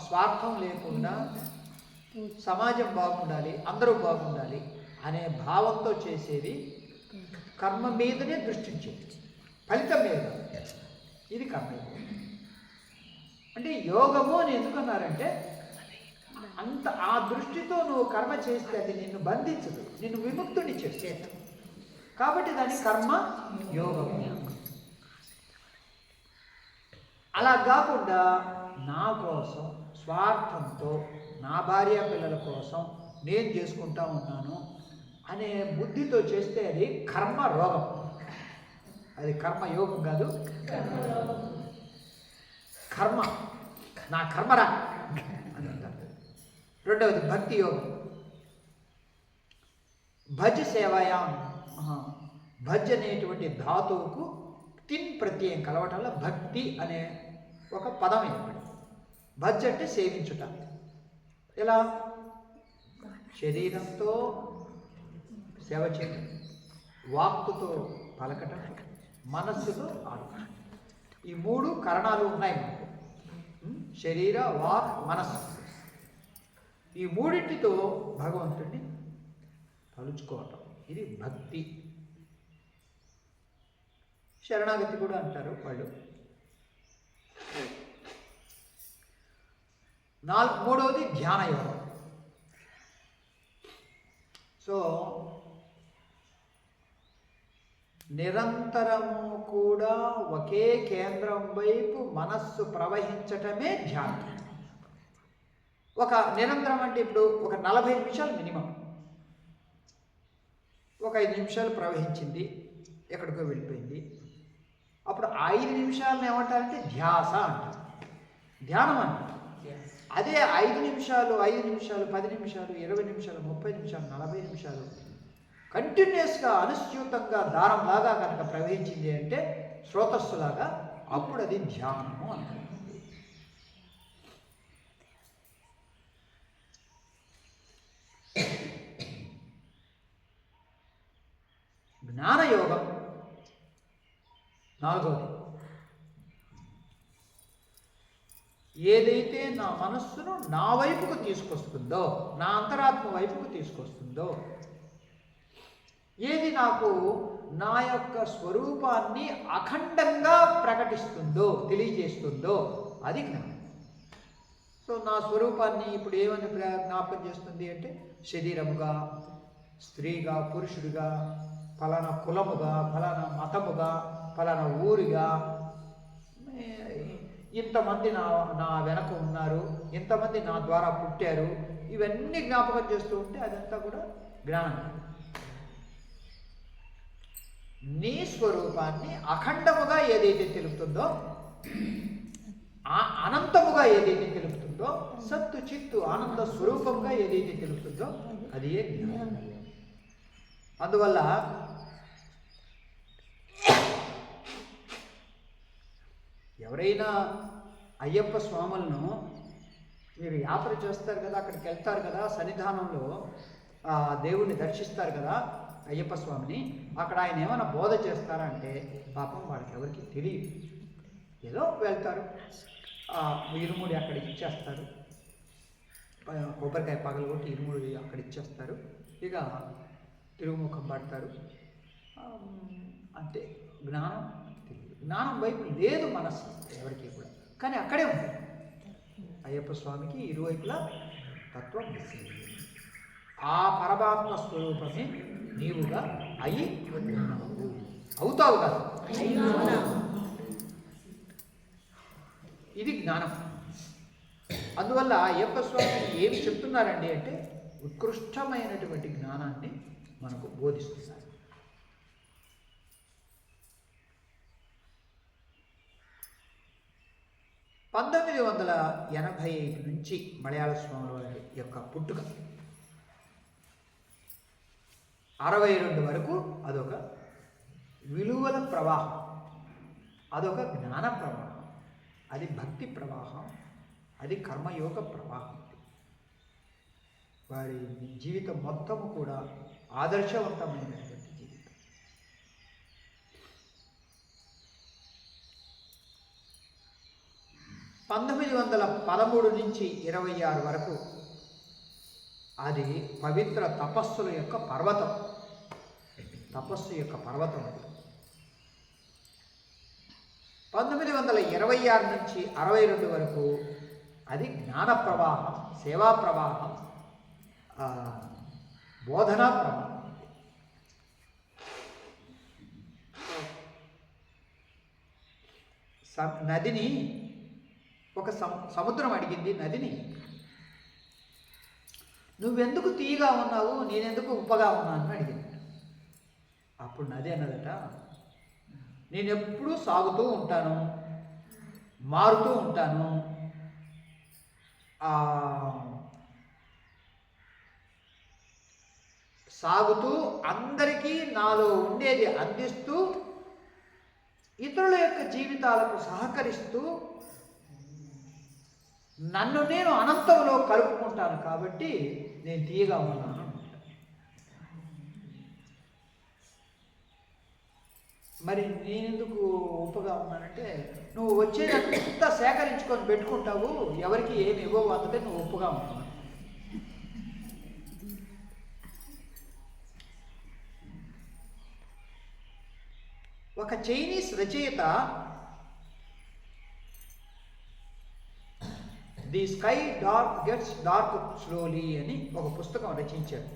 స్వార్థం లేకుండా సమాజం బాగుండాలి, అందరూ బాగుండాలి అనే భావంతో చేసేది. కర్మ మీదనే దృష్టించేది, ఫలితం మీద. ఇది కర్మయోగం. అంటే యోగము అని ఎందుకన్నారంటే, అంత ఆ దృష్టితో నువ్వు కర్మ చేస్తే అది నిన్ను బంధించదు, నిన్ను విముక్తుని చేసేది. కాబట్టి దాని కర్మ యోగము. అలా కాకుండా నా కోసం స్వార్థంతో, నా భార్య పిల్లల కోసం నేను చేసుకుంటా ఉన్నాను అనే బుద్ధితో చేస్తే అది కర్మ రోగం. అది కర్మ యోగం కాదు. కర్మ నా కర్మరా అని అంటారు. రెండవది భక్తి యోగం. భజ్ సేవయాం. భజ్ అనేటువంటి ధాతువుకు తిన్ ప్రత్యయం కలవటం వల్ల భక్తి అనే ఒక పదం ఏర్పడింది. భజ్ అంటే సేవించుట. ఎలా? శరీరంతో సేవ చేయటం, వాక్కుతో పలకటం, మనస్సుతో ఆడటం. ఈ 3 కరణాలు ఉన్నాయి మనకు. శరీర, వాక్, మనస్సు. ఈ 3టితో భగవంతుడిని తలుచుకోవటం. ఇది భక్తి. శరణాగతి కూడా అంటారు వాళ్ళు. మూడవది ధ్యానయోగం. సో నిరంతరము కూడా ఒకే కేంద్రం వైపు మనస్సు ప్రవహించటమే ధ్యానం. ఒక నిరంతరం అంటే ఇప్పుడు ఒక 40 నిమిషాలు మినిమం, ఒక 5 నిమిషాలు ప్రవహించింది, ఎక్కడికో వెళ్ళిపోయింది. అప్పుడు 5 నిమిషాలను ఏమంటారంటే ధ్యాస అంటారు, ధ్యానం అంటారు. అదే 5 నిమిషాలు 10 నిమిషాలు 20 నిమిషాలు 30 నిమిషాలు 40 నిమిషాలు కంటిన్యూస్గా అనుస్యూతంగా దారంలాగా కనుక ప్రవహించింది అంటే స్రోతస్సులాగా, అప్పుడు అది ధ్యానము అంటారు. జ్ఞానయోగం 4వది. ఏదైతే నా మనస్సును నా వైపుకు తీసుకొస్తుందో, నా అంతరాత్మ వైపుకు తీసుకొస్తుందో, ఏది నాకు నా యొక్క స్వరూపాన్ని అఖండంగా ప్రకటిస్తుందో, తెలియజేస్తుందో అది జ్ఞానం. సో నా స్వరూపాన్ని ఇప్పుడు ఏమని జ్ఞాపకం చేస్తుంది అంటే శరీరముగా, స్త్రీగా, పురుషుడిగా, ఫలానా కులముగా, ఫలానా మతముగా, ఫలానా ఊరిగా, ఇంతమంది నా వెనక ఉన్నారు, ఇంతమంది నా ద్వారా పుట్టారు, ఇవన్నీ జ్ఞాపకం చేస్తూ ఉంటే అదంతా కూడా జ్ఞానం. నీ స్వరూపాన్ని అఖండముగా ఏదైతే తెలుపుతుందో, అనంతముగా ఏదైతే తెలుపుతుందో, సత్తు చిత్తు ఆనంద స్వరూపంగా ఏదైతే తెలుపుతుందో అది ఏ జ్ఞానం. అందువల్ల ఎవరైనా అయ్యప్ప స్వాములను మీరు యాత్ర చేస్తారు కదా, అక్కడికి వెళ్తారు కదా, సన్నిధానంలో దేవుణ్ణి దర్శిస్తారు కదా అయ్యప్ప స్వామిని, అక్కడ ఆయన ఏమైనా బోధ చేస్తారా అంటే పాపం వాళ్ళకి ఎవరికి తెలియదు. ఏదో వెళ్తారు, ఇరుముడి అక్కడ ఇచ్చేస్తారు, కొబ్బరికాయ పగలగొట్టి ఇరుముడి అక్కడ ఇచ్చేస్తారు, ఇక తిరుగుముఖం పడతారు, అంతే. జ్ఞానం తెలియదు, జ్ఞానం వైపు లేదు మనస్సు ఎవరికి కూడా, కానీ అక్కడే ఉంది. అయ్యప్ప స్వామికి ఇరువైపులా తత్వం ఆ పరమాత్మ స్వరూపమే నీవుగా అయి అవుతావు కదా, ఇది జ్ఞానం. అందువల్ల అయ్యప్ప స్వామి ఏమి చెప్తున్నారండి అంటే ఉత్కృష్టమైనటువంటి జ్ఞానాన్ని మనకు బోధిస్తున్నారు. (1985) నుంచి మలయాళ స్వాముల వారి యొక్క పుట్టుక 62 వరకు అదొక విలువల ప్రవాహం, అదొక జ్ఞాన ప్రవాహం, అది భక్తి ప్రవాహం, అది కర్మయోగ ప్రవాహం. వారి జీవితం మొత్తము కూడా ఆదర్శవంతమైనటువంటి జీవితం. 1913 నుంచి 26 వరకు అది పవిత్ర తపస్సుల యొక్క పర్వతం, తపస్సు యొక్క పర్వతం అది. 1926 నుంచి 62 వరకు అది జ్ఞాన ప్రవాహం, సేవా ప్రవాహం, బోధనా ప్రవాహం. నదిని ఒక సముద్రం అడిగింది నదిని, నువ్వెందుకు తీయగా ఉన్నావు, నేనెందుకు ఉప్పగా ఉన్నాను అని అడిగింది. అప్పుడు నది అన్నదట, నేను ఎప్పుడూ సాగుతూ ఉంటాను, మారుతూ ఉంటాను, సాగుతూ అందరికీ నాలో ఉండేది అందిస్తూ ఇతరుల యొక్క జీవితాలకు సహకరిస్తూ నన్ను నేను అనంతంలో కలుపుకుంటాను, కాబట్టి నేను తీయగా ఉన్నాను. మరి నేనెందుకు ఉప్పుగా ఉన్నానంటే, నువ్వు వచ్చేదంతా సేకరించుకొని పెట్టుకుంటావు, ఎవరికి ఏమి ఇవ్వవు, అందుకే నువ్వు ఉప్పుగా ఉన్నావు. ఒక చైనీస్ రచయిత the sky gets dark slowly అని ఒక పుస్తకం రచించాడు.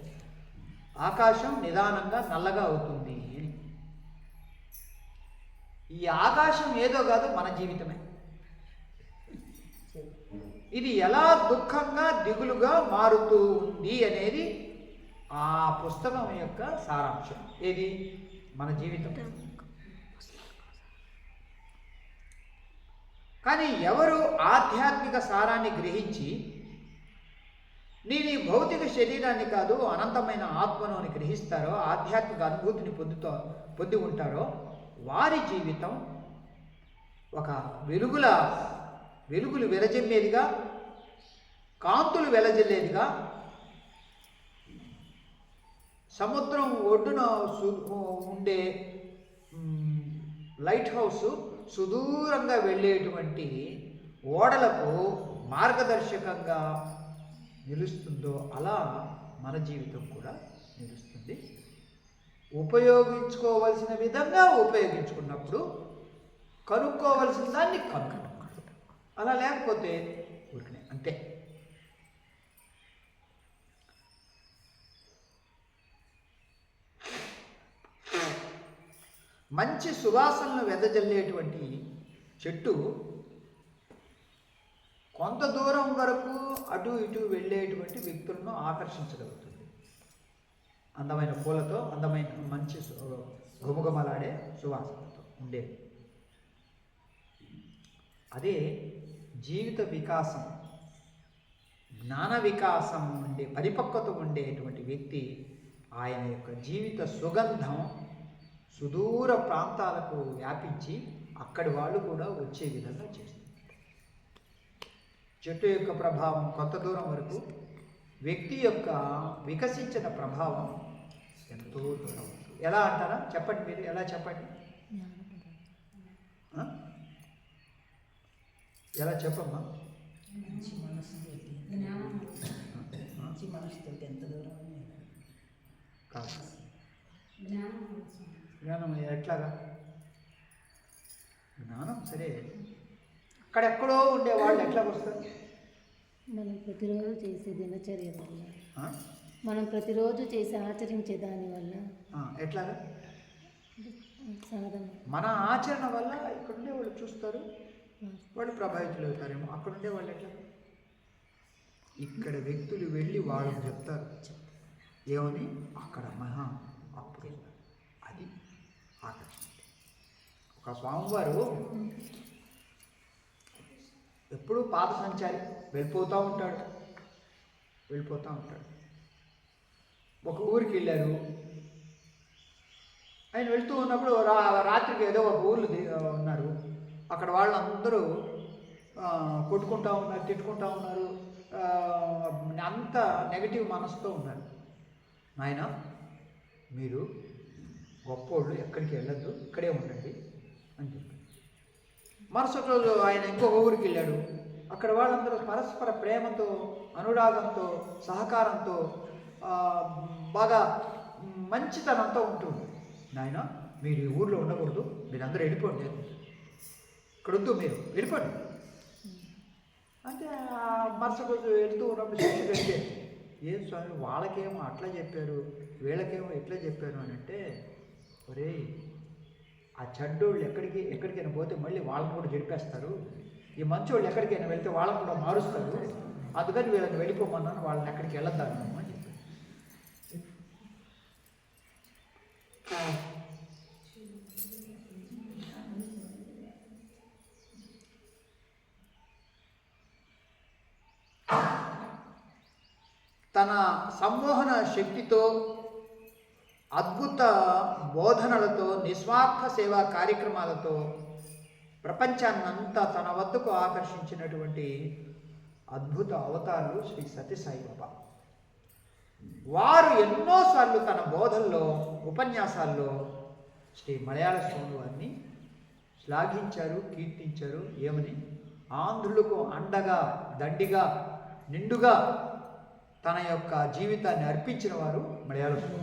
ఆకాశం నిదానంగా నల్లగా అవుతుంది అని. ఈ ఆకాశం ఏదో కాదు, మన జీవితమే. ఇది ఎలా దుఃఖంగా దిగులుగా మారుతూ ఉంది అనేది ఆ పుస్తకం యొక్క సారాంశం. ఏది? మన జీవితం. కానీ ఎవరు ఆధ్యాత్మిక సారాన్ని గ్రహించి నేను ఈ భౌతిక శరీరాన్ని కాదు అనంతమైన ఆత్మను అని గ్రహిస్తారో, ఆధ్యాత్మిక అనుభూతిని పొంది ఉంటారో, వారి జీవితం ఒక వెలుగులు వెలజల్లేదిగా, కాంతులు వెలజల్లేదిగా, సముద్రం ఒడ్డున ఉండే లైట్ హౌస్ సుదూరంగా వెళ్ళేటువంటి ఓడలకు మార్గదర్శకంగా నిలుస్తుందో అలా మన జీవితం కూడా నిలుస్తుంది. ఉపయోగించుకోవలసిన విధంగా ఉపయోగించుకున్నప్పుడు కనుక్కోవలసిన దాన్ని కనుక్కోవాలి. అలా లేకపోతే ఊరికనే అంతే. మంచి సువాసనలు వెదజల్లేటువంటి చెట్టు కొంత దూరం వరకు అటు ఇటు వెళ్ళేటువంటి వ్యక్తులను ఆకర్షించగలుగుతుంది. అందమైన పూలతో, అందమైన మంచి గుమగుమలాడే సువాసనతో ఉండే. అదే జీవిత వికాసం, జ్ఞాన వికాసం ఉండే, పరిపక్వత ఉండేటువంటి వ్యక్తి ఆయన యొక్క జీవిత సుగంధం సుదూర ప్రాంతాలకు వ్యాపించి అక్కడి వాళ్ళు కూడా వచ్చే విధంగా చేస్తుంది. చెట్టు యొక్క ప్రభావం కొంత దూరం వరకు, వ్యక్తి యొక్క వికసించిన ప్రభావం ఎంతో దూరం. ఎలా అంటారా? చెప్పండి, మీరు ఎలా చెప్పండి? ఎలా చెప్పమ్మా? కాదు, జ్ఞానం ఎట్లాగా? జ్ఞానం సరే, అక్కడెక్కడో ఉండే వాళ్ళు ఎట్లా వస్తారు? మనం ప్రతిరోజు చేసే దినచర్య వల్ల, మనం ప్రతిరోజు చేసే ఆచరించే దాని వల్ల. ఎట్లాగా? సాధన. మన ఆచరణ వల్ల ఇక్కడుండే వాళ్ళు చూస్తారు, వాళ్ళు ప్రభావితులు అవుతారేమో. అక్కడుండే వాళ్ళు ఎట్లా? ఇక్కడ వ్యక్తులు వెళ్ళి వాళ్ళకి చెప్తారు ఏమని, అక్కడ మహా అప్పుడు అది ఆకర్షణ. ఒక స్వామివారు ఎప్పుడూ పాత సంచారి, వెళ్ళిపోతూ ఉంటాడు. ఒక ఊరికి వెళ్ళారు. ఆయన వెళ్తూ ఉన్నప్పుడు రాత్రికి ఏదో ఒక ఊర్లు ఉన్నారు. అక్కడ వాళ్ళందరూ కొట్టుకుంటూ ఉన్నారు, తిట్టుకుంటూ ఉన్నారు, అంత నెగిటివ్ మనసుతో ఉన్నారు. నాయన, మీరు గొప్పోళ్ళు, ఎక్కడికి వెళ్ళద్దు, ఇక్కడే ఉండండి అని చెప్పి. మరుసటి రోజు ఆయన ఇంకొక ఊరికి వెళ్ళాడు. అక్కడ వాళ్ళందరూ పరస్పర ప్రేమతో, అనురాగంతో, సహకారంతో, బాగా మంచితనంతో ఉంటుంది. నాయన, మీరు ఈ ఊర్లో ఉండకూడదు, మీరందరూ వెళ్ళిపోండి, ఇక్కడ వద్దు, మీరు వెళ్ళిపోండి అంటే. మరుసటి రోజు వెళ్తూ ఉన్నప్పుడు శిష్యుడు వెళ్తే, ఏం స్వామి, వాళ్ళకేమో అట్లా చెప్పారు, వీళ్ళకేమో ఇట్లా చెప్పారు అని అంటే, ఒరే, ఆ చెడ్డోళ్ళు ఎక్కడికైనా పోతే మళ్ళీ వాళ్ళని కూడా చెడిపేస్తారు, ఈ మంచోళ్ళు ఎక్కడికైనా వెళ్తే వాళ్ళని కూడా మారుస్తారు, అందుకని వీళ్ళని వెళ్ళిపోమన్నాను, వాళ్ళని ఎక్కడికి వెళ్ళొద్దాను అని చెప్పారు. తన సమ్మోహన శక్తితో, అద్భుత బోధనలతో, నిస్వార్థ సేవా కార్యక్రమాలతో ప్రపంచాన్నంతా తన వద్దకు ఆకర్షించినటువంటి అద్భుత అవతారులు శ్రీ సత్యసాయి బాబా. వారు ఎన్నోసార్లు తన బోధల్లో, ఉపన్యాసాల్లో శ్రీ మలయాళ స్వామి వారిని శ్లాఘించారు, కీర్తించారు. ఏమని? ఆంధ్రులకు అండగా, దండిగా, నిండుగా తన యొక్క జీవితాన్ని అర్పించిన వారు మలయాళ స్వామి.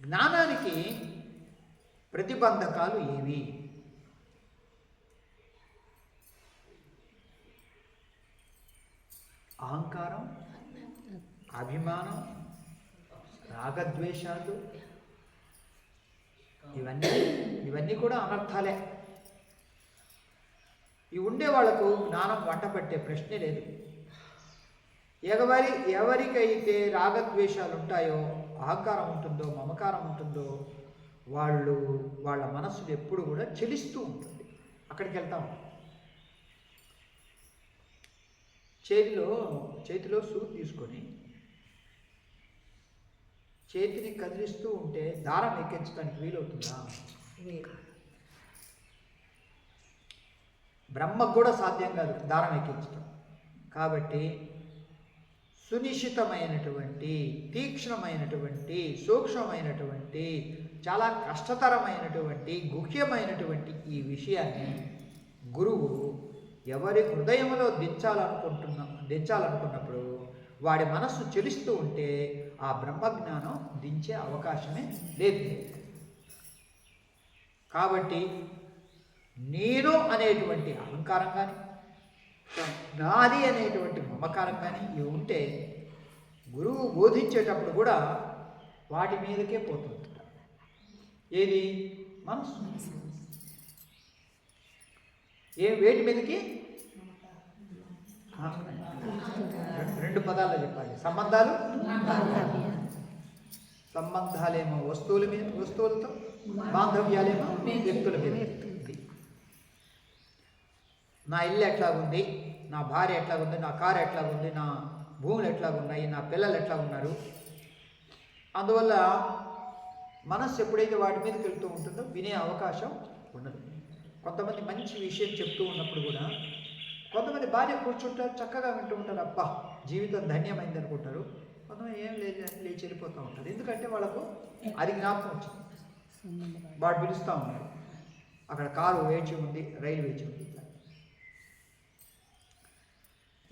జ్ఞానానికి ప్రతిబంధకాలు ఏవి? అహంకారం, అభిమానం, రాగద్వేషాలు, ఇవన్నీ కూడా అనర్థాలే. ఇవి ఉండే వాళ్లకు జ్ఞానం వంట పట్టే ప్రశ్నే లేదు. ఎవరికైతే రాగద్వేషాలు ఉంటాయో, అహంకారం ఉంటుందో, మమకారం ఉంటుందో, వాళ్ళ మనస్సులు ఎప్పుడు కూడా చెలిస్తూ ఉంటుంది. అక్కడికి వెళ్తాం. చేతిలో సూది తీసుకొని చేతిని కదిలిస్తూ ఉంటే దారం ఎక్కించడానికి వీలవుతుందా? బ్రహ్మకు కూడా సాధ్యం కాదు దారం ఎక్కించడం. కాబట్టి సునిశ్చితమైనటువంటి, తీక్ష్ణమైనటువంటి, సూక్ష్మమైనటువంటి, చాలా కష్టతరమైనటువంటి, గుహ్యమైనటువంటి ఈ విషయాన్ని గురువు ఎవరి హృదయంలో దించాలనుకున్నప్పుడు వాడి మనస్సు చెలిస్తూ ఉంటే ఆ బ్రహ్మజ్ఞానం దించే అవకాశమే లేదు. కాబట్టి నేను అనేటువంటి అహంకారం కానీ, నాది అనేటువంటి మమకారం కానీ ఇవి ఉంటే గురువు బోధించేటప్పుడు కూడా వాటి మీదకే పోతుంది. ఏది? మనసు. వేటి మీదకి? రెండు పదాల్లో చెప్పాలి. సంబంధాలేమో వస్తువులతో, బాంధవ్యాలేమో వ్యక్తుల మీద. నా ఇల్లు ఎట్లాగుంది, నా భార్య ఎట్లాగుంది, నా కారు ఎట్లాగుంది, నా భూములు ఎట్లాగున్నాయి, నా పిల్లలు ఎట్లా ఉన్నారు. అందువల్ల మనస్సు ఎప్పుడైతే వాటి మీదకి వెళ్తూ ఉంటుందో వినే అవకాశం ఉండదు. కొంతమంది మంచి విషయం చెప్తూ ఉన్నప్పుడు కూడా కొంతమంది భార్య కూర్చుంటారు, చక్కగా వింటూ ఉంటారు, అబ్బా జీవితం ధన్యమైంది అనుకుంటారు. కొంతమంది ఏం లేదు అని లేచి వెళ్ళిపోతూ ఉంటారు. ఎందుకంటే వాళ్ళకు అది జ్ఞాపకం వచ్చింది. వాడు పిలుస్తూ ఉన్నారు, అక్కడ కారు వేచి ఉంది, రైలు వేచి ఉంది.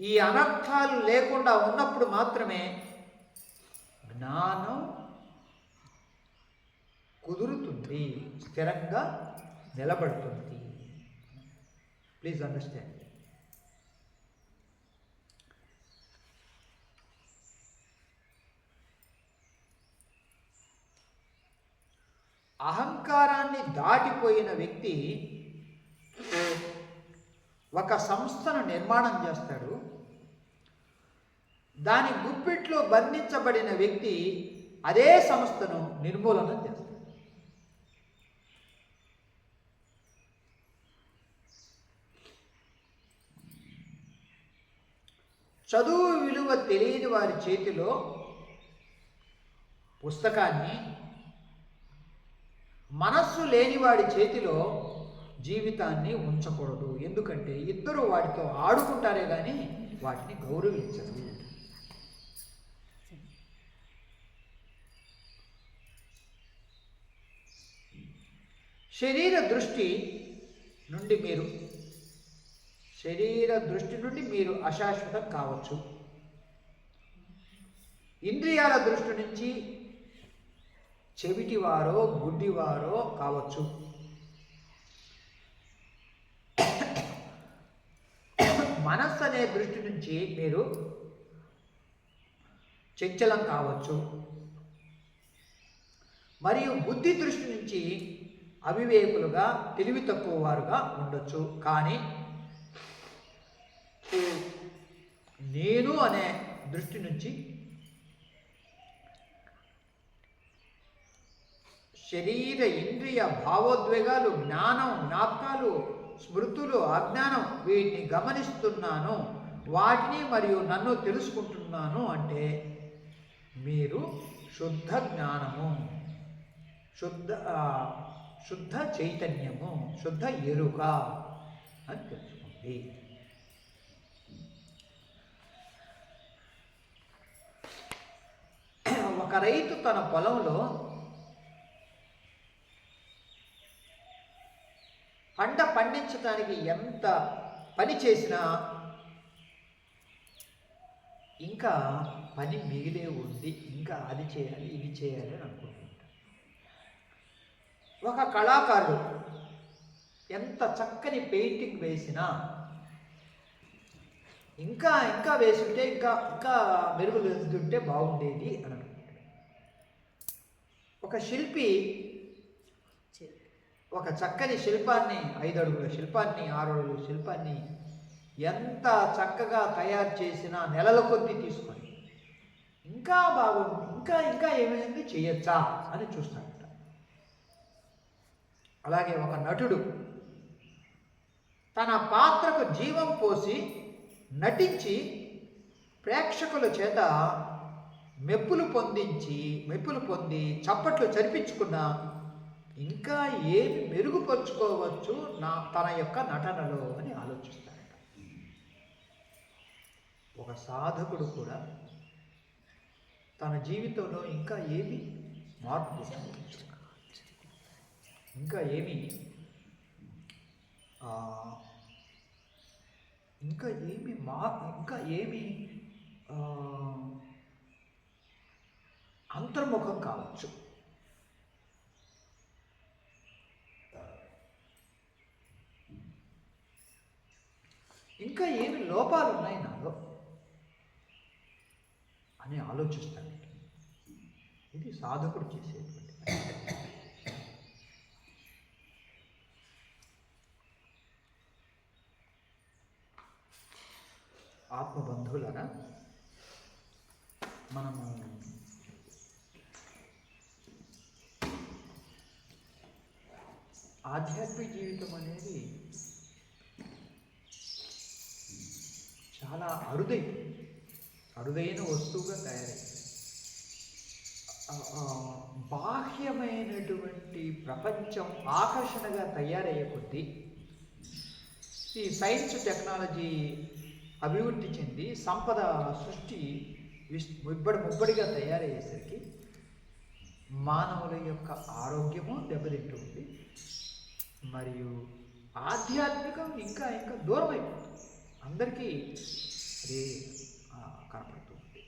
ఈ అనర్థాలు లేకుండా ఉన్నప్పుడు మాత్రమే జ్ఞానం కుదురుతుంది, స్థిరంగా నిలబడుతుంది. Please understand. అహంకారాన్ని దాటిపోయిన వ్యక్తి ఒక సంస్థను నిర్మాణం చేస్తాడు. దాని గుప్పిట్లో బంధించబడిన వ్యక్తి అదే సంస్థను నిర్మూలన చేస్తాడు. చదువు విలువ తెలియని వారి చేతిలో పుస్తకాన్ని, మనస్సు లేని వాడి చేతిలో జీవితాన్ని ఉంచకూడదు. ఎందుకంటే ఇద్దరు వాటితో ఆడుకుంటారే కానీ వాటిని గౌరవించరు. శరీర దృష్టి నుండి మీరు అశాశ్వతం కావచ్చు. ఇంద్రియాల దృష్టి నుంచి చెవిటివారో గుడ్డివారో కావచ్చు. మనస్సు అనే దృష్టి నుంచి మీరు చంచలం కావచ్చు. మరియు బుద్ధి దృష్టి నుంచి అవివేకులుగా, తెలివి తక్కువ వారుగా ఉండొచ్చు. కానీ నేను అనే దృష్టి నుంచి శరీర, ఇంద్రియ, భావోద్వేగాలు, జ్ఞానం, జ్ఞాపకాలు, స్మృతులు, అజ్ఞానం వీటిని గమనిస్తున్నాను, వాటిని మరియు నన్ను తెలుసుకుంటున్నాను అంటే మీరు శుద్ధ జ్ఞానము, శుద్ధ చైతన్యము, శుద్ధ ఎరుక అని తెలుసుకోండి. ఒక రైతు తన పొలంలో పంట పండించడానికి ఎంత పని చేసినా ఇంకా పని మిగిలే ఉంది, ఇంకా అది చేయాలి, ఇది చేయాలి అని అనుకుంటుంటారు. ఒక కళాకారుడు ఎంత చక్కని పెయింటింగ్ వేసినా ఇంకా ఇంకా వేసుంటే ఇంకా ఇంకా మెరుగు వేస్తుంటే బాగుండేది అని అనుకుంటాడు. ఒక శిల్పి ఒక చక్కని శిల్పాన్ని, 5 అడుగుల శిల్పాన్ని, 6 అడుగుల శిల్పాన్ని ఎంత చక్కగా తయారు చేసినా నెలల కొద్దీ తీసుకొని ఇంకా బాగుంది, ఇంకా ఇంకా ఏమైంది చేయొచ్చా అని చూస్తాడట. అలాగే ఒక నటుడు తన పాత్రకు జీవం పోసి నటించి ప్రేక్షకుల చేత మెప్పులు పొంది చప్పట్లు చరిపించుకున్న ఇంకా ఏమి మెరుగుపరుచుకోవచ్చు తన యొక్క నటనలో అని ఆలోచిస్తాడట. ఒక సాధకుడు కూడా తన జీవితంలో ఇంకా ఏమి మార్పు తెచ్చుకోవచ్చు, ఇంకా ఏమి అంతర్ముఖం కావచ్చు. ఇంకా ఏమి లోపాలు ఉన్నాయి నాలో అని ఆలోచిస్తాను. ఇది సాధకుడు చేసేటువంటి పని. ఆత్మబంధువులరా, మనము ఆధ్యాత్మిక జీవితం అనేది చాలా అరుదైన వస్తువుగా తయారైంది. బాహ్యమైనటువంటి ప్రపంచం ఆకర్షణగా తయారయ్యే కొద్దీ ఈ సైన్స్ టెక్నాలజీ అభివృద్ధి చెంది సంపద సృష్టి ముబ్బడిగా తయారయ్యేసరికి మానవుల యొక్క ఆరోగ్యము దెబ్బతింటుంది, మరియు ఆధ్యాత్మికం ఇంకా ఇంకా దూరం అయిపోతుంది. అందరికీ అదే కనపడుతుంది.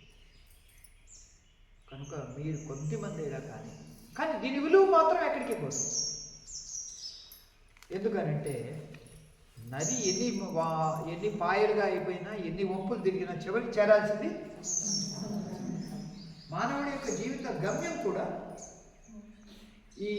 కనుక మీరు కొద్దిమందిగా కానీ దీని విలువ మాత్రం ఎక్కడికి పోతుంది. ఎందుకనంటే నది ఎన్ని పాయలుగా అయిపోయినా, ఎన్ని వంపులు తిరిగినా చివరికి చేరాల్సింది. మానవుడి యొక్క జీవిత గమ్యం కూడా ఈ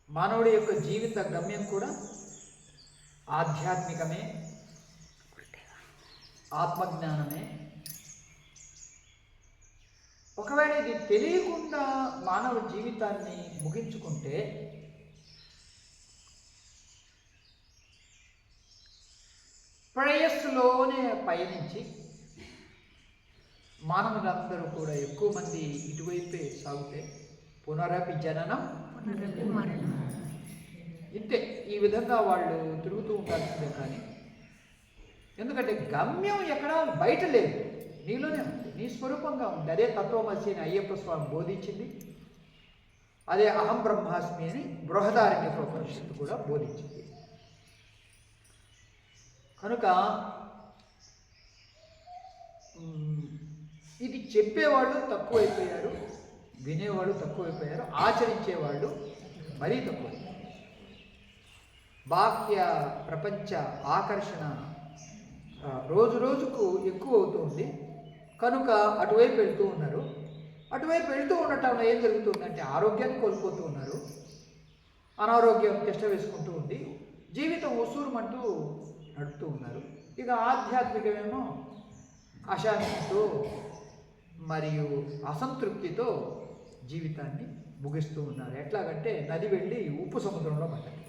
మానవుడి యొక్క జీవిత గమ్యం కూడా ఆధ్యాత్మికమే, ఆత్మజ్ఞానమే. ఒకవేళ ఇది తెలియకుండా మానవ జీవితాన్ని ముగించుకుంటే ప్రయస్సులోనే పయనించి మానవులందరూ కూడా ఎక్కువ మంది ఇటువైపే సాగితే పునరపి జననం ఇంతే, ఈ విధంగా వాళ్ళు తిరుగుతూ ఉండాల్సిందే. కానీ ఎందుకంటే గమ్యం ఎక్కడా బయట లేదు, నీలోనే ఉంది, నీ స్వరూపంగా ఉంది. అదే తత్వమసి అని అయ్యప్ప స్వామి బోధించింది, అదే అహం బ్రహ్మాస్మి అని బృహదారణ్యకోపనిషత్తు కూడా బోధించింది. కనుక ఇది చెప్పేవాళ్ళు తక్కువైపోయారు, వినేవాళ్ళు తక్కువైపోయారు, ఆచరించేవాళ్ళు మరీ తక్కువైపోయారు. బాహ్య ప్రపంచ ఆకర్షణ రోజు రోజుకు ఎక్కువ అవుతుంది. కనుక అటువైపు వెళ్తూ ఉన్నారు. అటువైపు వెళ్తూ ఉండటంలో ఏం జరుగుతుందంటే ఆరోగ్యాన్ని కోల్పోతూ ఉన్నారు, అనారోగ్యం తిష్ట వేసుకుంటూ ఉంది, జీవితం ఉసూరుమంటూ నడుపుతూ ఉన్నారు. ఇక ఆధ్యాత్మికమేమో అశాంతితో మరియు అసంతృప్తితో జీవితాన్ని ముగిస్తూ ఉన్నారు. ఎట్లాగంటే నది వెళ్ళి ఉప్పు సముద్రంలో పడ్డది,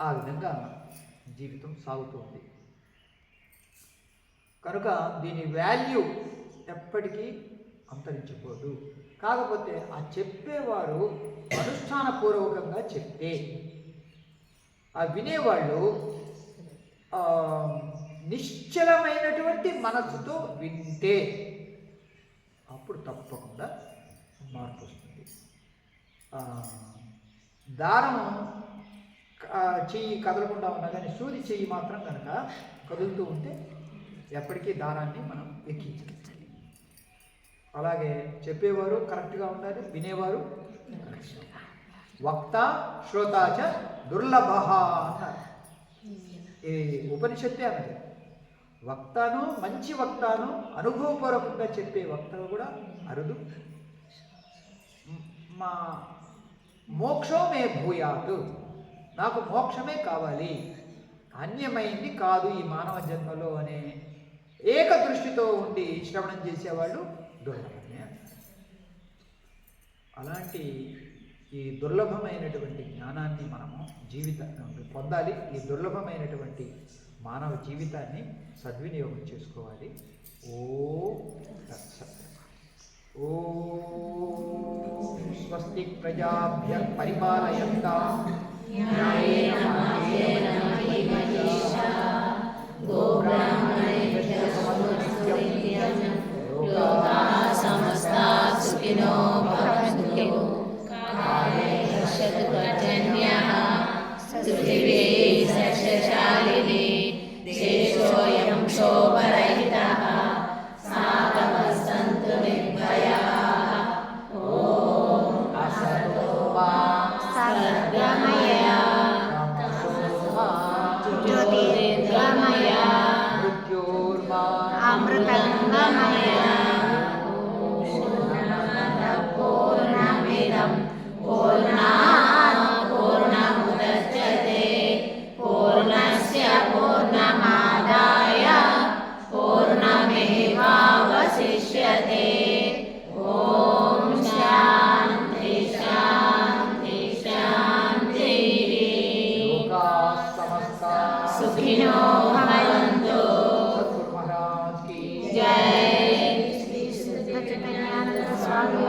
ఆ విధంగా జీవితం సాగుతుంది. కనుక దీని వాల్యూ ఎప్పటికీ అంతరించిపోదు. కాకపోతే ఆ చెప్పేవారు అనుష్ఠానపూర్వకంగా చెప్తే, ఆ వినేవాళ్ళు నిశ్చలమైనటువంటి మనస్సుతో వింటే అప్పుడు తప్పకుండా మార్పు వస్తుంది. దారం చెయ్యి కదలకుండా ఉన్నా కానీ సూది చెయ్యి మాత్రం కనుక కదులుతూ ఉంటే ఎప్పటికీ దారాన్ని మనం ఎక్కించాలి. అలాగే చెప్పేవారు కరెక్ట్గా ఉండాలి, వినేవారు కరెక్ట్గా. వక్త శ్రోతాచ దుర్లభ అన్నారు. ఈ ఉపనిషత్తే అన్నది. వక్తను, మంచి వక్తను, అనుభవపూర్వకంగా చెప్పే వక్తలు కూడా అరుదు. మా మోక్షం మే భూయాత్, నాకు మోక్షమే కావాలి, అన్యమైంది కాదు ఈ మానవ జన్మలో అనే ఏక దృష్టితో ఉండి శ్రవణం చేసేవాళ్ళు దుర్లభమే. అలాంటి ఈ దుర్లభమైనటువంటి జ్ఞానాన్ని మనము జీవితాన్ని పొందాలి. ఈ దుర్లభమైనటువంటి మానవ జీవితాన్ని సద్వినియోగం చేసుకోవాలి. ఓం తత్సత్. ఓం స్వస్తి ప్రజాభ్యః పరిపాలయంతాం న్యాయేన మార్గేణ మహీం మహీషాః గోబ్రాహ్మణేభ్యః శుభమస్తు నిత్యం లోకాః సమస్తాః సుఖినో భవంతు కాలే రక్షతు పర్జన్యః పృథివీ సస్యశాలినీ దేశోऽयं क्षोभरहितः साधवः निर्भयाः. ॐ असतो मा सद्गमय ज्योतिर्गमय मृत्योर्मा अमृतङ्गमय. पूर्णमिदं पूर्णात् पूर्णमुदच्यते पूर्णस्य पूर्णमादाय पूर्णमेवावशिष्यते. ॐ शान्ति शान्ति शान्तिः. लोकाः समस्ताः सुखिनो भवन्तु. सद्गुरु महाराज की जय. श्री शुद्ध चैतन्यानंद स्वामी